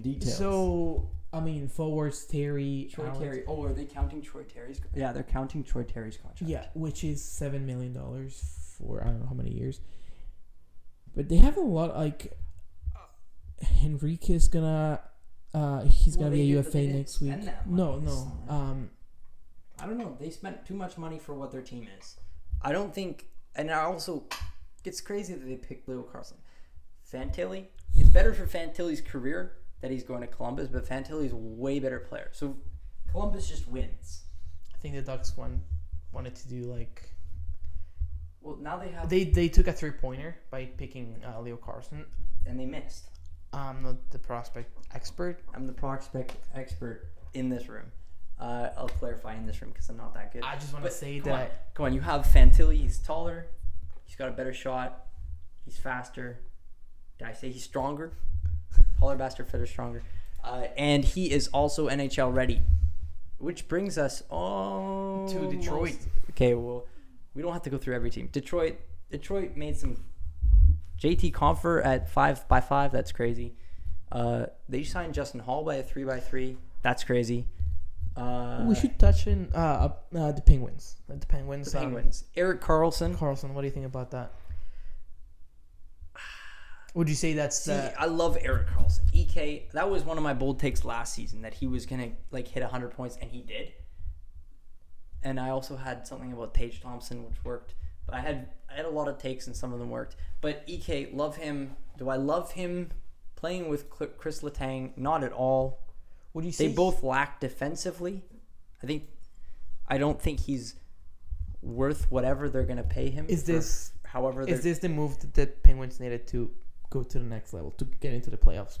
Speaker 1: details.
Speaker 2: So, I mean, forwards, Terry.
Speaker 1: Terry. Oh, are they counting Troy Terry's? Yeah, they're counting Troy Terry's contract.
Speaker 2: Yeah, which is $7 million for I don't know how many years. But they have a lot, like, Henrique is gonna, he's gonna be a UFA next week. No.
Speaker 1: I don't know. They spent too much money for what their team is. I don't think, and it's crazy that they picked Leo Carlson. Fantilli, it's better for Fantilli's career that he's going to Columbus, but Fantilli's a way better player. So Columbus just wins.
Speaker 2: I think the Ducks wanted to do like.
Speaker 1: Well, now they have.
Speaker 2: They took a 3-pointer by picking Leo Carlson,
Speaker 1: and they missed.
Speaker 2: I'm not the prospect expert.
Speaker 1: I'm the prospect expert in this room. I'll clarify in this room because I'm not that good.
Speaker 2: I just want to say that.
Speaker 1: Come on, you have Fantilli. He's taller. He's got a better shot. He's faster. Did I say he's stronger? Taller, faster, fitter, stronger. And he is also NHL ready. Which brings us
Speaker 2: to Detroit.
Speaker 1: Okay, well, we don't have to go through every team. Detroit made some JT Compher at 5x5. That's crazy. They signed Justin Hall by a 3x3. That's crazy.
Speaker 2: We should touch on the Penguins. The Penguins.
Speaker 1: Erik Karlsson.
Speaker 2: What do you think about that? Would you say that's
Speaker 1: I love Erik Karlsson. EK, that was one of my bold takes last season that he was gonna like hit 100 points, and he did. And I also had something about Tage Thompson, which worked. But I had a lot of takes, and some of them worked. But EK, love him. Do I love him playing with Chris Letang? Not at all.
Speaker 2: Would you say
Speaker 1: they both lack defensively? I don't think he's worth whatever they're gonna pay him.
Speaker 2: Is this the move that the Penguins needed to go to the next level to get into the playoffs?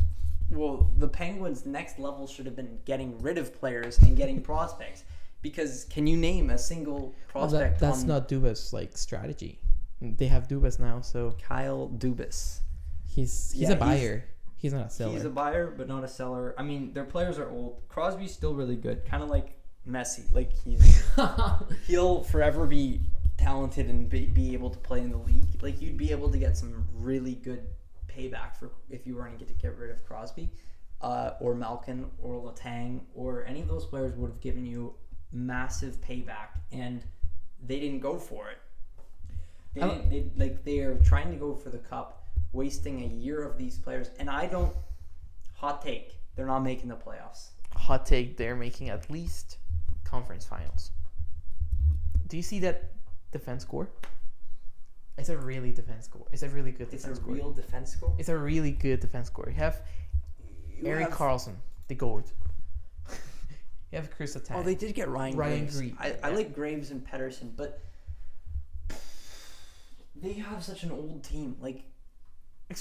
Speaker 1: Well, the Penguins' next level should have been getting rid of players and getting prospects. Because can you name a single prospect?
Speaker 2: That's not Dubas' like strategy. They have Dubas now, so
Speaker 1: Kyle Dubas.
Speaker 2: He's a buyer. He's not a seller.
Speaker 1: He's a buyer, but not a seller. I mean, their players are old. Crosby's still really good, kind of like Messi. Like he'll forever be talented and be able to play in the league. Like you'd be able to get some really good payback for if you were going to get rid of Crosby, or Malkin, or Letang, or any of those players would have given you massive payback, and they didn't go for it. They are trying to go for the cup, wasting a year of these players. And hot take, they're not making the playoffs.
Speaker 2: Hot take, they're making at least conference finals. Do you see that defense score? It's a really defense score. It's a really good defense score.
Speaker 1: It's a real defense score?
Speaker 2: It's a really good defense score. You have Erik Karlsson, the GOAT. You have Chris Letang.
Speaker 1: Oh, they did get Ryan Graves.
Speaker 2: Greene.
Speaker 1: I like Graves and Pettersson, but they have such an old team. Like,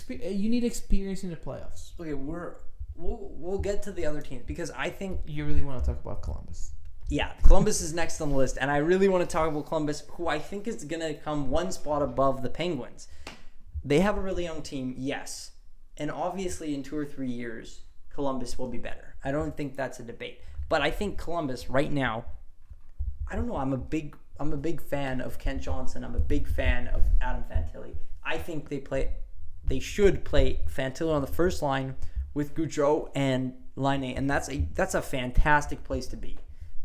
Speaker 2: You need experience in the playoffs.
Speaker 1: okay, we'll get to the other teams because I think
Speaker 2: You really want to talk about Columbus?
Speaker 1: yeah, Columbus is next on the list, and I really want to talk about Columbus, who I think is gonna come one spot above the Penguins. They have a really young team, yes, and obviously in 2 or 3 years, Columbus will be better. I don't think that's a debate, but I think Columbus right now, I don't know. I'm a big fan of Kent Johnson. I'm a big fan of Adam Fantilli. I think they should play Fantilli on the first line with Gaudreau and Laine, and that's a fantastic place to be.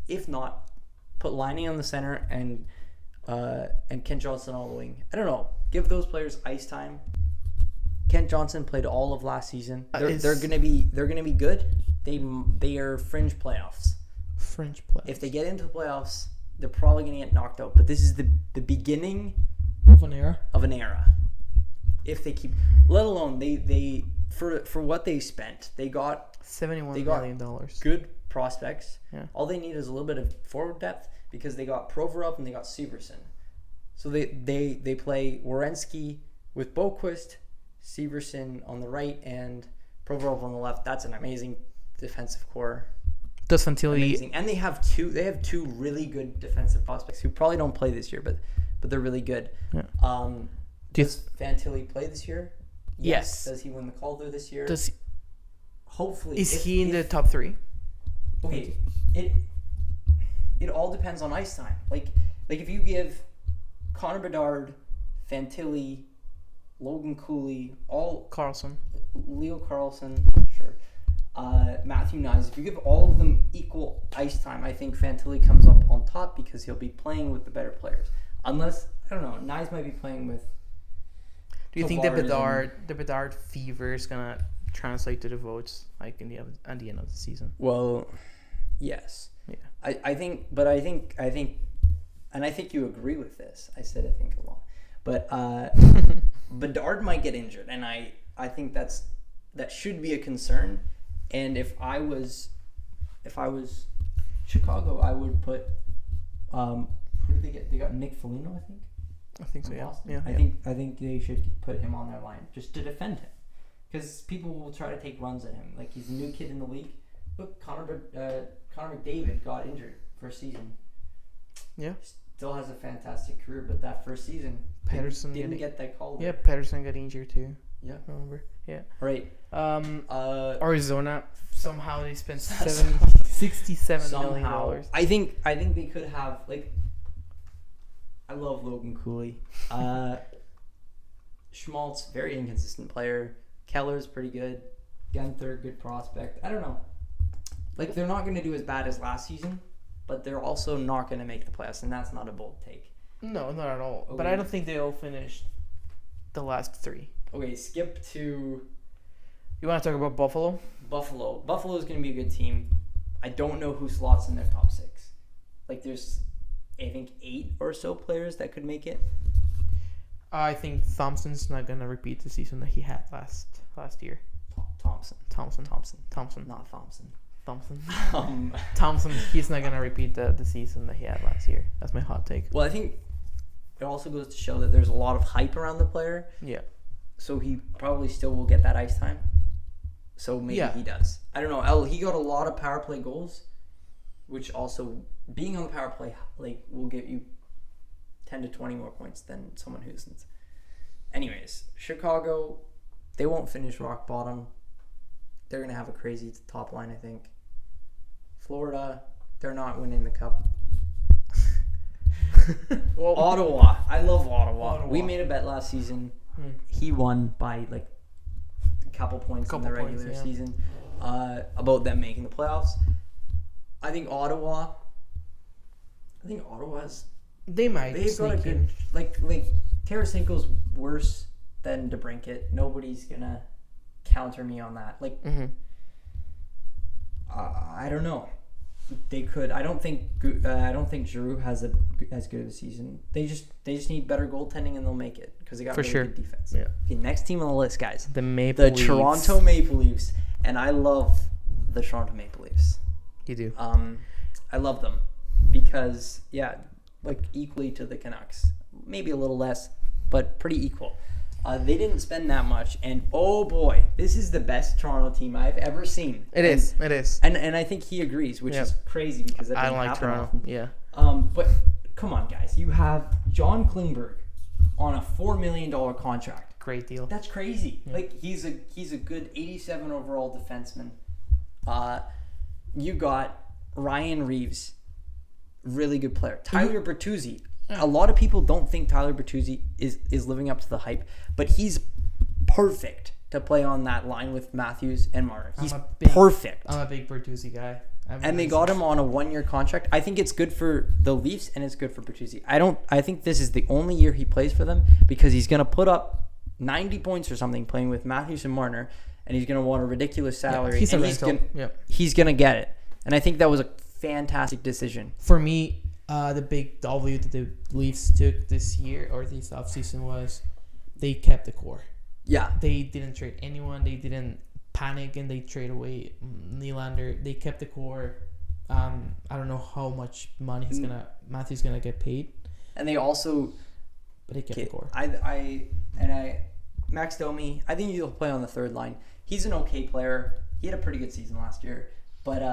Speaker 1: If not, put Laine on the center and Kent Johnson on the wing. I don't know. Give those players ice time. Kent Johnson played all of last season. They're gonna be good. They are fringe playoffs.
Speaker 2: Fringe playoffs.
Speaker 1: If they get into the playoffs, they're probably gonna get knocked out. But this is the beginning
Speaker 2: of an era.
Speaker 1: If they keep, let alone they for what they spent, they got
Speaker 2: $71 million.
Speaker 1: Good prospects.
Speaker 2: Yeah.
Speaker 1: All they need is a little bit of forward depth because they got Provorov and they got Severson. So they play Werenski with Boquist, Severson on the right, and Provorov on the left. That's an amazing defensive core.
Speaker 2: Does Fantilli?
Speaker 1: Amazing. And they have two really good defensive prospects who probably don't play this year, but they're really good.
Speaker 2: Yeah.
Speaker 1: Does Fantilli play this year?
Speaker 2: Yes.
Speaker 1: Does he win the Calder this year? Hopefully.
Speaker 2: Is he in the top 3?
Speaker 1: Okay. It all depends on ice time. Like if you give Connor Bedard, Fantilli, Logan Cooley, Leo Carlson, sure. Matthew Nyes, if you give all of them equal ice time, I think Fantilli comes up on top because he'll be playing with the better players. Unless, I don't know, Nyes might be playing with...
Speaker 2: Do you think the Bedard fever is going to translate to the votes like at the end of the season?
Speaker 1: Well, yes.
Speaker 2: Yeah.
Speaker 1: I think you agree with this. I said I think a lot. But Bedard might get injured, and I think that should be a concern. And if I was Chicago, I would put who did they get? They got Nick Foligno, I think.
Speaker 2: I think so. Yeah.
Speaker 1: Yeah. I think they should put him on their line just to defend him, because people will try to take runs at him. Like, he's a new kid in the league. Look, Connor McDavid got injured first season.
Speaker 2: Yeah.
Speaker 1: Still has a fantastic career, but that first season,
Speaker 2: Patterson
Speaker 1: didn't get that call.
Speaker 2: Yeah, Patterson got injured too.
Speaker 1: Yeah.
Speaker 2: Remember? Yeah.
Speaker 1: Right.
Speaker 2: Arizona, somehow they spent $67 million.
Speaker 1: I think they could have, like, I love Logan Cooley. Schmaltz, very inconsistent player. Keller's pretty good. Guenther, good prospect. I don't know. Like, they're not going to do as bad as last season, but they're also not going to make the playoffs, and that's not a bold take.
Speaker 2: No, not at all.
Speaker 1: Okay.
Speaker 2: But I don't think they'll finish the last 3.
Speaker 1: Okay, skip to...
Speaker 2: You want to talk about Buffalo?
Speaker 1: Buffalo is going to be a good team. I don't know who slots in their top 6. Like, there's, I think, 8 or so players that could make it.
Speaker 2: I think Thompson's not going to repeat the season that he had last year.
Speaker 1: Thompson. Not Thompson.
Speaker 2: Thompson, he's not going to repeat the season that he had last year. That's my hot take.
Speaker 1: Well, I think it also goes to show that there's a lot of hype around the player.
Speaker 2: Yeah.
Speaker 1: So he probably still will get that ice time. So maybe he does. I don't know. He got a lot of power play goals, which also, being on the power play, like, will get you 10 to 20 more points than someone who isn't. Anyways, Chicago, they won't finish rock bottom. They're going to have a crazy top line, I think. Florida, they're not winning the cup. Well, Ottawa. I love Ottawa. We made a bet last season. He won by, like, a couple points in the regular season about them making the playoffs. I think Ottawa's...
Speaker 2: They might.
Speaker 1: They've got a good... Like Tarasenko's worse than DeBrincat. Nobody's going to counter me on that. Like, I don't know. They could. I don't think Giroux has as good of a season. They just need better goaltending, and they'll make it because they got really good defense.
Speaker 2: Yeah.
Speaker 1: Okay, next team on the list, guys.
Speaker 2: The
Speaker 1: Toronto Maple Leafs, and I love the Toronto Maple Leafs.
Speaker 2: You do.
Speaker 1: I love them because like equally to the Canucks, maybe a little less, but pretty equal. They didn't spend that much, and oh boy, this is the best Toronto team I've ever seen.
Speaker 2: It is.
Speaker 1: And I think he agrees, which is crazy because that
Speaker 2: I
Speaker 1: doesn't
Speaker 2: don't like
Speaker 1: happen
Speaker 2: Toronto.
Speaker 1: often.
Speaker 2: Yeah.
Speaker 1: But come on, guys, you have John Klingberg on a $4 million contract.
Speaker 2: Great deal.
Speaker 1: That's crazy. Yeah. Like he's a good 87 overall defenseman. You got Ryan Reeves, really good player. Tyler Bertuzzi. A lot of people don't think Tyler Bertuzzi is living up to the hype, but he's perfect to play on that line with Matthews and Marner. He's perfect.
Speaker 2: I'm a big Bertuzzi guy.
Speaker 1: And they got him on a 1-year contract. I think it's good for the Leafs and it's good for Bertuzzi. I think this is the only year he plays for them because he's going to put up 90 points or something playing with Matthews and Marner, and he's going to want a ridiculous salary.
Speaker 2: He's
Speaker 1: going to get it. And I think that was a fantastic decision.
Speaker 2: For me, the big W that the Leafs took this year or this offseason was they kept the core.
Speaker 1: Yeah.
Speaker 2: They didn't trade anyone. They didn't panic and they trade away Nylander. They kept the core. I don't know how much money Matthew's gonna get paid.
Speaker 1: And they also,
Speaker 2: but they kept the core.
Speaker 1: Max Domi, I think he'll play on the third line. He's an okay player. He had a pretty good season last year, but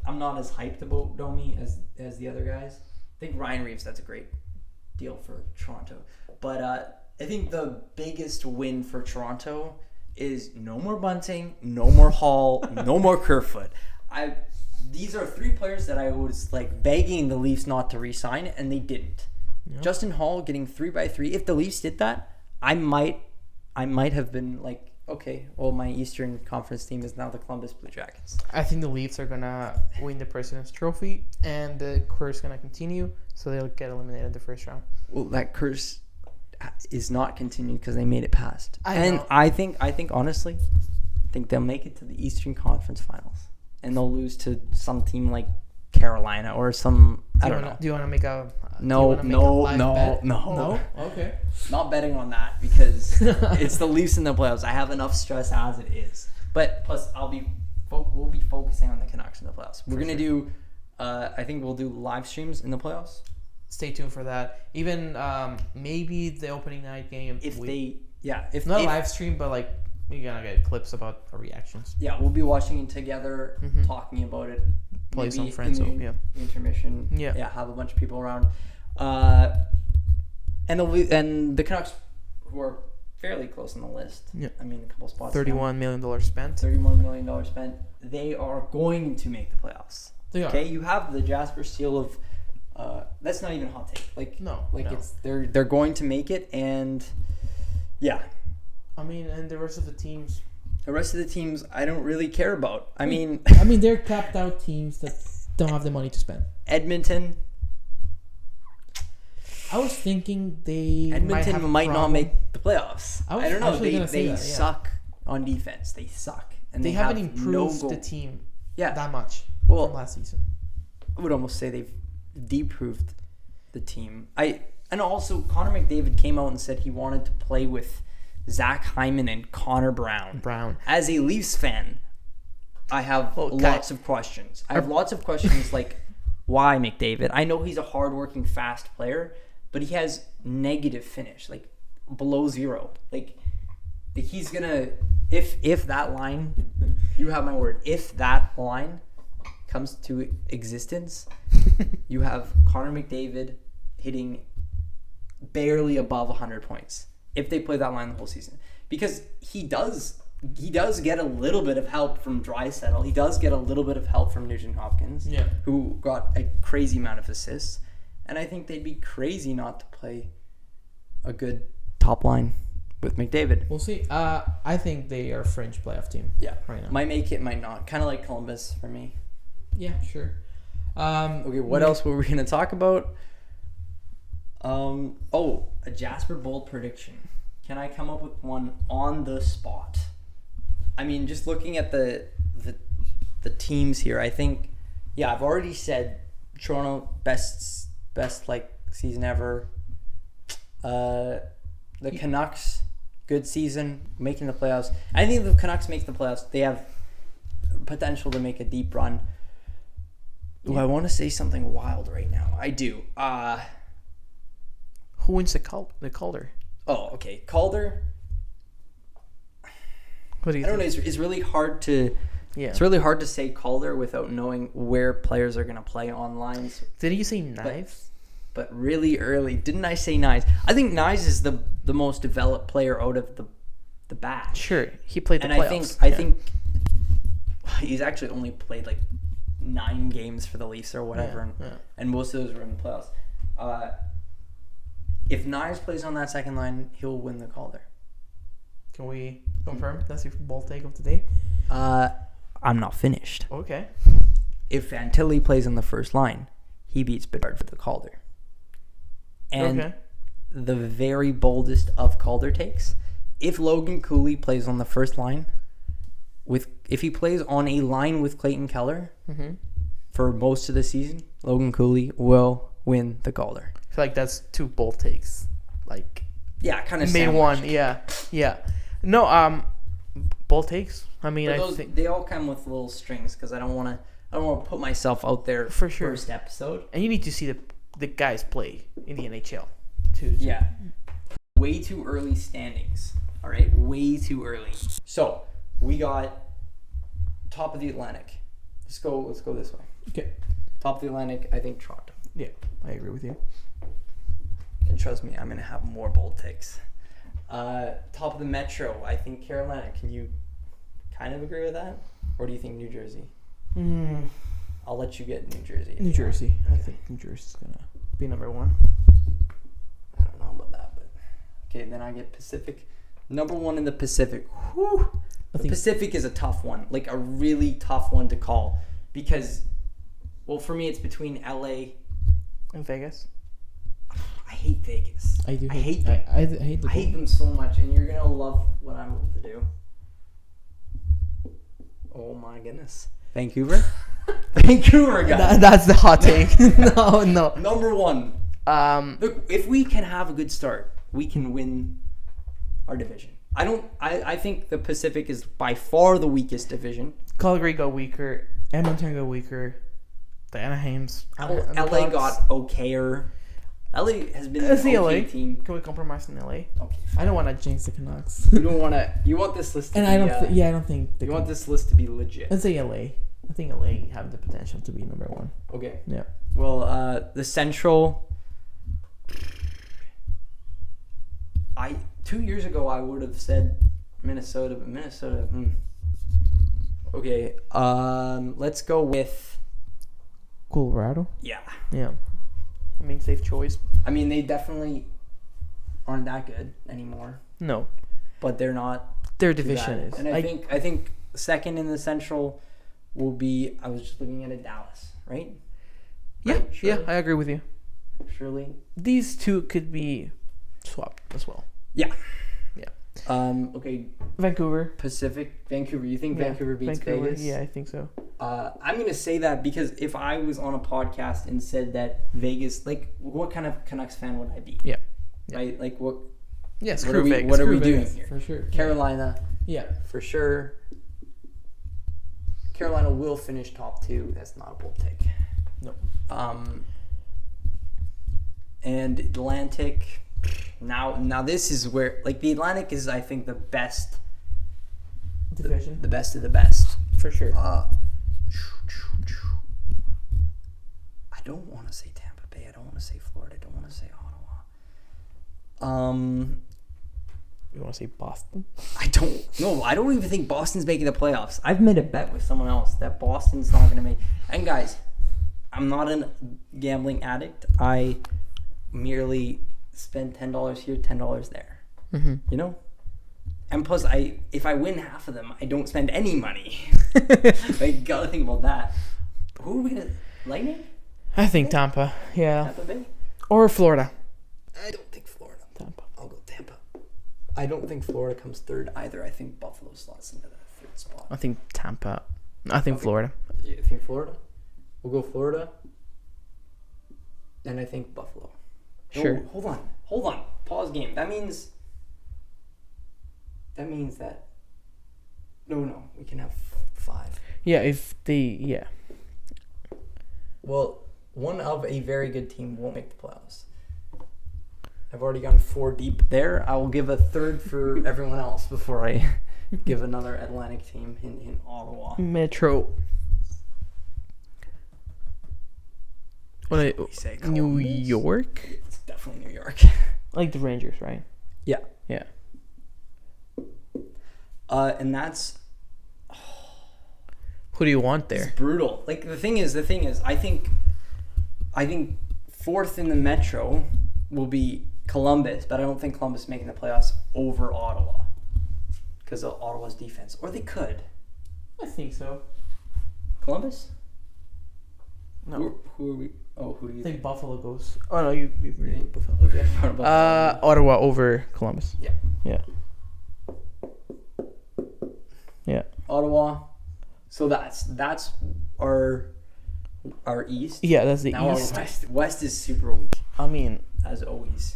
Speaker 1: I'm not as hyped about Domi as the other guys. I think Ryan Reeves, that's a great deal for Toronto. But I think the biggest win for Toronto is no more Bunting, no more Hall, no more Kerfoot. These are three players that I was like begging the Leafs not to re-sign, and they didn't. Yep. Justin Hall getting 3x3. If the Leafs did that, I might have been like, okay, well, my Eastern Conference team is now the Columbus Blue Jackets.
Speaker 2: I think the Leafs are gonna win the President's Trophy, and the curse is gonna continue, so they'll get eliminated in the first round.
Speaker 1: Well, that curse is not continued because they made it past.
Speaker 2: Know.
Speaker 1: I think honestly, they'll make it to the Eastern Conference Finals, and they'll lose to some team like Carolina or some. I don't know.
Speaker 2: Do you want to make a?
Speaker 1: No.
Speaker 2: Okay.
Speaker 1: Not betting on that because it's the Leafs in the playoffs. I have enough stress as it is. But plus, we'll be focusing on the Canucks in the playoffs. We're gonna do. I think we'll do live streams in the playoffs.
Speaker 2: Stay tuned for that. Even maybe the opening night game.
Speaker 1: If
Speaker 2: live stream, but like you're gonna get clips about our reactions.
Speaker 1: Yeah, we'll be watching it together, talking about it.
Speaker 2: Play some friends.
Speaker 1: Intermission.
Speaker 2: Yeah.
Speaker 1: Have a bunch of people around. And the Canucks, who are fairly close on the list.
Speaker 2: Yeah.
Speaker 1: I mean, a couple spots.
Speaker 2: $31 million spent.
Speaker 1: $31 million spent. They are going to make the playoffs.
Speaker 2: They are.
Speaker 1: Okay, you have the Jasper seal of. That's not even a hot take. It's they're going to make it, and yeah.
Speaker 2: I mean, and the rest of the teams.
Speaker 1: The rest of the teams, I don't really care about. I mean,
Speaker 2: they're capped out teams that don't have the money to spend.
Speaker 1: Edmonton.
Speaker 2: I was thinking
Speaker 1: Edmonton might not make the playoffs. I don't know. They suck on defense. They suck, and
Speaker 2: they haven't improved the team that much from last season.
Speaker 1: I would almost say they've deproved the team. And also Connor McDavid came out and said he wanted to play with Zach Hyman and Connor Brown. As a Leafs fan, I have lots of questions. I have lots of questions like, why McDavid? I know he's a hardworking, fast player, but he has negative finish, like below 0. Like he's gonna if that line, you have my word. If that line comes to existence, you have Connor McDavid hitting barely above 100 points if they play that line the whole season, because he does get a little bit of help from Draisaitl. He does get a little bit of help from Nugent Hopkins, who got a crazy amount of assists, and I think they'd be crazy not to play a good top line with McDavid.
Speaker 2: We'll see. I think they are a fringe playoff team.
Speaker 1: Yeah,
Speaker 2: right now.
Speaker 1: Might make it, might not. Kind of like Columbus for me.
Speaker 2: Yeah, sure.
Speaker 1: Okay, what else were we gonna talk about? A Jasper Bold prediction. Can I come up with one on the spot? I mean, just looking at the teams here, I think, I've already said Toronto best like season ever. The Canucks, good season, making the playoffs. I think if the Canucks make the playoffs, they have potential to make a deep run. Ooh, I want to say something wild right now. I do.
Speaker 2: Who wins the Calder?
Speaker 1: Oh, okay. Calder.
Speaker 2: What do you
Speaker 1: I don't know.
Speaker 2: think?
Speaker 1: It's really hard to.
Speaker 2: Yeah.
Speaker 1: It's really hard to say Calder without knowing where players are gonna play online.
Speaker 2: Did you say Knives?
Speaker 1: But really early, didn't I say Nyes? I think Nyes is the most developed player out of the batch.
Speaker 2: Sure, he played the
Speaker 1: And
Speaker 2: playoffs.
Speaker 1: I think he's actually only played like 9 games for the Leafs or whatever, and most of those were in the playoffs. If Nyes plays on that second line, he'll win the Calder.
Speaker 2: Can we confirm that's your ball take of the day?
Speaker 1: I'm not finished.
Speaker 2: Okay.
Speaker 1: If Fantilli plays on the first line, he beats Bedard for the Calder. And the very boldest of Calder takes, if Logan Cooley plays on the first line, if he plays on a line with Clayton Keller for most of the season, Logan Cooley will win the Calder.
Speaker 2: I feel like that's 2 bold takes. Like,
Speaker 1: yeah, kind of
Speaker 2: made one. Yeah. No, bold takes. I mean,
Speaker 1: but
Speaker 2: I think
Speaker 1: they all come with little strings because I don't want to put myself out there
Speaker 2: for sure.
Speaker 1: First episode,
Speaker 2: and you need to see the guys play in the NHL too.
Speaker 1: Yeah, way too early standings. All right, way too early. So we got top of the Atlantic. Let's go this way.
Speaker 2: Okay.
Speaker 1: Top of the Atlantic, I think Toronto.
Speaker 2: Yeah, I agree with you.
Speaker 1: And trust me, I'm gonna have more bold takes. Top of the Metro, I think Carolina. Can you kind of agree with that, or do you think New Jersey? I'll let you get New Jersey.
Speaker 2: New Jersey. Okay. I think New Jersey's gonna be number 1.
Speaker 1: I don't know about that, but okay. Then I get Pacific. Number 1 in the Pacific. Whew. The Pacific is a tough one, like a really tough one to call because, well, for me it's between LA
Speaker 2: and Vegas.
Speaker 1: I hate Vegas.
Speaker 2: I do.
Speaker 1: I hate them.
Speaker 2: I hate them.
Speaker 1: I hate them so much, and you're gonna love what I'm about to do. Oh my goodness, Vancouver. Vancouver, guys.
Speaker 2: That's the hot take. No.
Speaker 1: Number 1. Look, if we can have a good start, we can win our division. I think the Pacific is by far the weakest division.
Speaker 2: Calgary got weaker. Edmonton got weaker. The Anaheims.
Speaker 1: LA got okayer. LA has been an okay team.
Speaker 2: Can we compromise in LA?
Speaker 1: Okay.
Speaker 2: I don't want to jinx the Canucks.
Speaker 1: You don't want to. You want this list to
Speaker 2: and
Speaker 1: be.
Speaker 2: I don't think.
Speaker 1: You want this list to be legit.
Speaker 2: Let's say LA. I think LA have the potential to be number 1.
Speaker 1: Okay.
Speaker 2: Yeah.
Speaker 1: Well, the Central. 2 years ago I would have said Minnesota, but Minnesota. Okay. Let's go with
Speaker 2: Colorado.
Speaker 1: Yeah.
Speaker 2: I mean, safe choice.
Speaker 1: I mean, they definitely aren't that good anymore.
Speaker 2: No.
Speaker 1: But they're not.
Speaker 2: Their division is.
Speaker 1: And I think second in the Central will be. I was just looking at it, Dallas, right?
Speaker 2: Yeah.
Speaker 1: Right?
Speaker 2: Yeah, I agree with you.
Speaker 1: Surely.
Speaker 2: These 2 could be swapped as well.
Speaker 1: Yeah.
Speaker 2: Yeah.
Speaker 1: Okay.
Speaker 2: Vancouver.
Speaker 1: Pacific. Vancouver. You think Vancouver beats Vegas?
Speaker 2: Yeah, I think so.
Speaker 1: I'm going to say that because if I was on a podcast and said that Vegas, like, what kind of Canucks fan would I be?
Speaker 2: Yeah.
Speaker 1: Right? Like, what?
Speaker 2: Yeah,
Speaker 1: What are we doing here?
Speaker 2: For sure.
Speaker 1: Carolina.
Speaker 2: Yeah.
Speaker 1: For sure. Carolina will finish top 2. That's not a bold take.
Speaker 2: No.
Speaker 1: And Atlantic. Now this is where, like, the Atlantic is, I think, the best
Speaker 2: division.
Speaker 1: The best of the best.
Speaker 2: For sure.
Speaker 1: I don't want to say Tampa Bay. I don't want to say Florida. I don't want to say Ottawa.
Speaker 2: You want to say Boston?
Speaker 1: I don't even think Boston's making the playoffs. I've made a bet with someone else that Boston's not going to make. And guys, I'm not a gambling addict. I merely spend $10 here, $10 there.
Speaker 2: Mm-hmm.
Speaker 1: You know? And plus, if I win half of them, I don't spend any money. Like, gotta think about that. Who are we gonna... Lightning?
Speaker 2: I think Tampa. Yeah.
Speaker 1: Tampa Bay?
Speaker 2: Or Florida.
Speaker 1: I don't think Florida.
Speaker 2: Tampa.
Speaker 1: I'll go Tampa. I don't think Florida comes third either. I think Buffalo slots into that third spot.
Speaker 2: I think Tampa. I think Florida.
Speaker 1: You think Florida? We'll go Florida. And I think Buffalo.
Speaker 2: Sure.
Speaker 1: No, hold on. Pause game. That means that... No, we can have 5.
Speaker 2: Yeah,
Speaker 1: Well, one of a very good team won't make the playoffs. I've already gone 4 deep there. I will give a third for everyone else before I give another Atlantic team in Ottawa.
Speaker 2: Metro. What?
Speaker 1: We say
Speaker 2: New
Speaker 1: Columbus?
Speaker 2: York?
Speaker 1: It's definitely New York.
Speaker 2: Like the Rangers, right?
Speaker 1: Yeah.
Speaker 2: Yeah.
Speaker 1: And that's
Speaker 2: Who do you want
Speaker 1: it's
Speaker 2: there?
Speaker 1: brutal. Like the thing is, I think fourth in the Metro will be Columbus, but I don't think Columbus is making the playoffs over Ottawa because of Ottawa's defense. Or they could.
Speaker 2: I think so.
Speaker 1: Columbus?
Speaker 2: No.
Speaker 1: Who are we? Oh, who do you
Speaker 2: I
Speaker 1: think?
Speaker 2: think Buffalo goes. Oh no, you really Buffalo.
Speaker 1: Okay.
Speaker 2: Ottawa over Columbus.
Speaker 1: Yeah.
Speaker 2: Yeah. Yeah.
Speaker 1: Ottawa. So that's our East.
Speaker 2: Yeah, that's the
Speaker 1: Now
Speaker 2: East.
Speaker 1: our West. West is super weak
Speaker 2: I mean,
Speaker 1: as always.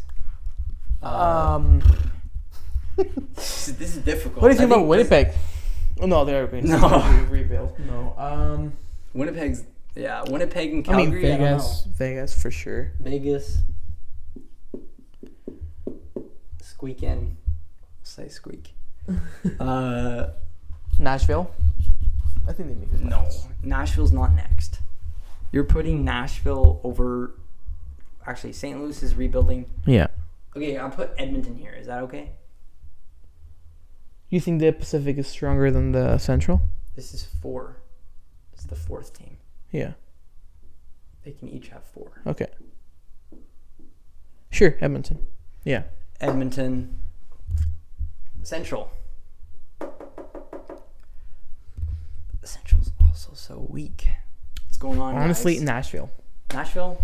Speaker 1: This is difficult.
Speaker 2: what do you think
Speaker 1: I
Speaker 2: about Winnipeg? Oh, no, they're going
Speaker 1: No.
Speaker 2: to rebuild. No.
Speaker 1: Winnipeg and
Speaker 2: I mean,
Speaker 1: Calgary. I don't know.
Speaker 2: Vegas for sure.
Speaker 1: Vegas. Squeak in. Say squeak.
Speaker 2: Nashville. I think they make it.
Speaker 1: No, Nashville's not next. You're putting Nashville over. Actually, St. Louis is rebuilding.
Speaker 2: Yeah.
Speaker 1: Okay, I'll put Edmonton here. Is that okay?
Speaker 2: You think the Pacific is stronger than the Central?
Speaker 1: This is 4. This is the 4th team.
Speaker 2: Yeah.
Speaker 1: They can each have 4.
Speaker 2: Okay. Sure, Edmonton. Yeah.
Speaker 1: Edmonton. Central. The Central's also so weak. What's going on,
Speaker 2: Honestly,
Speaker 1: guys?
Speaker 2: Nashville.
Speaker 1: Nashville?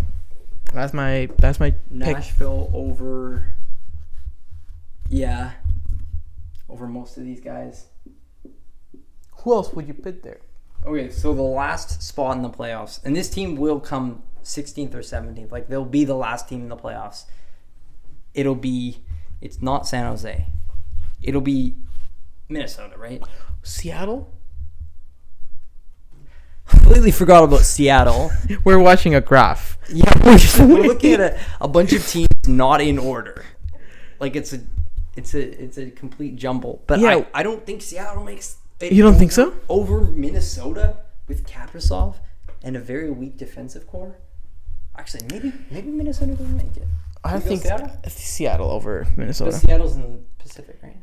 Speaker 2: That's my pick.
Speaker 1: Nashville over... Yeah. Over most of these guys.
Speaker 2: Who else would you put there?
Speaker 1: Okay, so the last spot in the playoffs, and this team will come 16th or 17th. Like, they'll be the last team in the playoffs. It's not San Jose. It'll be Minnesota, right?
Speaker 2: Seattle?
Speaker 1: Completely forgot about Seattle.
Speaker 2: We're watching a graph.
Speaker 1: Yeah, we're looking at a bunch of teams not in order. Like, it's a complete jumble. But
Speaker 2: Yeah.
Speaker 1: I don't think Seattle makes it.
Speaker 2: You don't think so?
Speaker 1: Over Minnesota with Kaprizov and a very weak defensive core. Actually, maybe Minnesota doesn't make it.
Speaker 2: I
Speaker 1: You go
Speaker 2: think
Speaker 1: Seattle?
Speaker 2: Seattle over Minnesota.
Speaker 1: But Seattle's in the Pacific, right?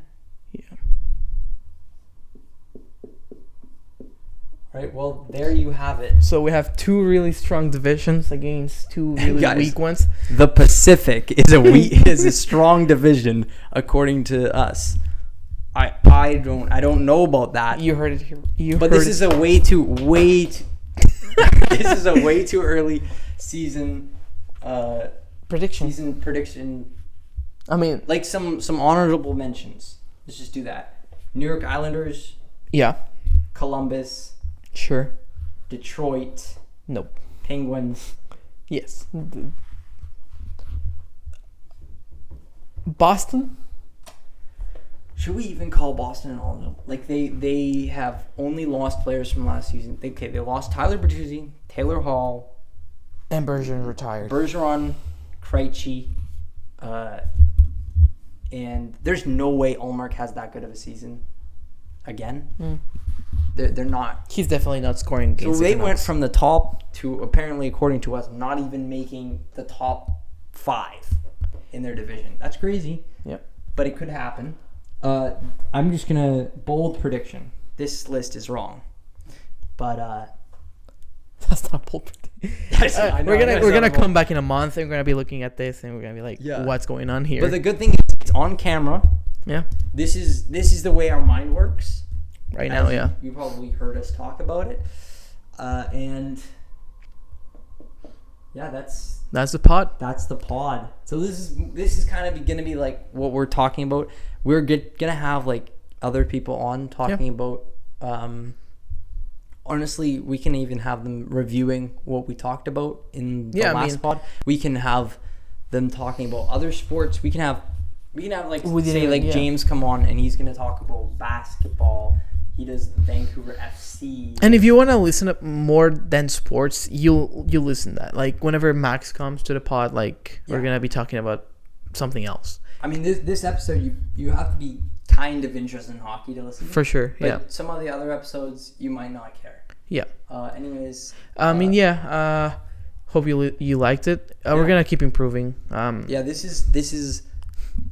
Speaker 2: Yeah.
Speaker 1: Right. Well, there you have it.
Speaker 2: So we have two really strong divisions against two really
Speaker 1: Guys,
Speaker 2: weak ones.
Speaker 1: The Pacific is is a strong division according to us. I don't know about that.
Speaker 2: You heard it here.
Speaker 1: This is a way too this is a way too early season prediction.
Speaker 2: I mean,
Speaker 1: Like some honorable mentions. Let's just do that. New York Islanders,
Speaker 2: yeah,
Speaker 1: Columbus,
Speaker 2: sure.
Speaker 1: Detroit,
Speaker 2: Nope.
Speaker 1: Penguins.
Speaker 2: Yes. Boston?
Speaker 1: Should we even call Boston an all? Like they have only lost players from last season. They lost Tyler Bertuzzi, Taylor Hall,
Speaker 2: And Bergeron retired.
Speaker 1: Bergeron, Krejci, and there's no way Ullmark has that good of a season again. They're not.
Speaker 2: He's definitely not scoring
Speaker 1: So
Speaker 2: against
Speaker 1: they
Speaker 2: the
Speaker 1: went
Speaker 2: Canucks.
Speaker 1: from the top to, apparently according to us, not even making the top 5 in their division. That's crazy.
Speaker 2: Yep.
Speaker 1: But it could happen. I'm just gonna bold prediction. This list is wrong, but
Speaker 2: That's not bold.
Speaker 1: I know,
Speaker 2: We're gonna come back in a month and we're gonna be looking at this and we're gonna be like,
Speaker 1: Yeah.
Speaker 2: what's going on here?
Speaker 1: But the good thing is it's on camera.
Speaker 2: Yeah.
Speaker 1: This is the way our mind works.
Speaker 2: Right now,
Speaker 1: As
Speaker 2: yeah.
Speaker 1: You probably heard us talk about it, and yeah,
Speaker 2: That's the pod.
Speaker 1: that's the pod. So this is kind of gonna be like what we're talking about. We're gonna have like other people on talking about. Honestly, we can even have them reviewing what we talked about in the last pod. We can have them talking about other sports. We can have like James come on and he's gonna talk about basketball. He does Vancouver FC.
Speaker 2: And if you want to listen up more than sports, you'll listen to that. Like whenever Max comes to the pod, like we're gonna be talking about something else.
Speaker 1: I mean, this episode, you have to be kind of interested in hockey to listen to.
Speaker 2: For sure,
Speaker 1: But
Speaker 2: yeah.
Speaker 1: some of the other episodes, you might not care.
Speaker 2: Yeah.
Speaker 1: Anyways.
Speaker 2: I mean, yeah. Hope you liked it. We're gonna keep improving.
Speaker 1: Yeah, this is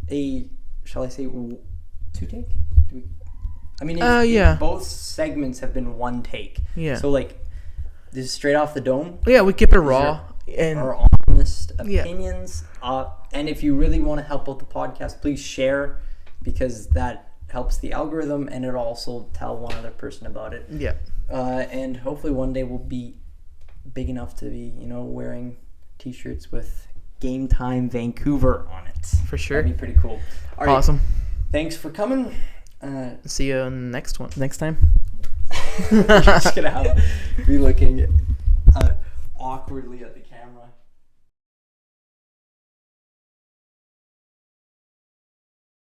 Speaker 1: a, shall I say, two take? I mean, both segments have been one take.
Speaker 2: Yeah.
Speaker 1: So like, this is straight off the dome.
Speaker 2: Yeah, we keep it raw and
Speaker 1: our honest opinions. And if you really want to help out the podcast, please share, because that helps the algorithm, and it also tell one other person about it.
Speaker 2: Yeah.
Speaker 1: And hopefully one day we'll be big enough to be, wearing t-shirts with Gametime Vancouver on it.
Speaker 2: For sure.
Speaker 1: That'd be pretty cool. All right.
Speaker 2: Awesome.
Speaker 1: Thanks for coming.
Speaker 2: See you next time.
Speaker 1: You're just gonna be looking awkwardly at the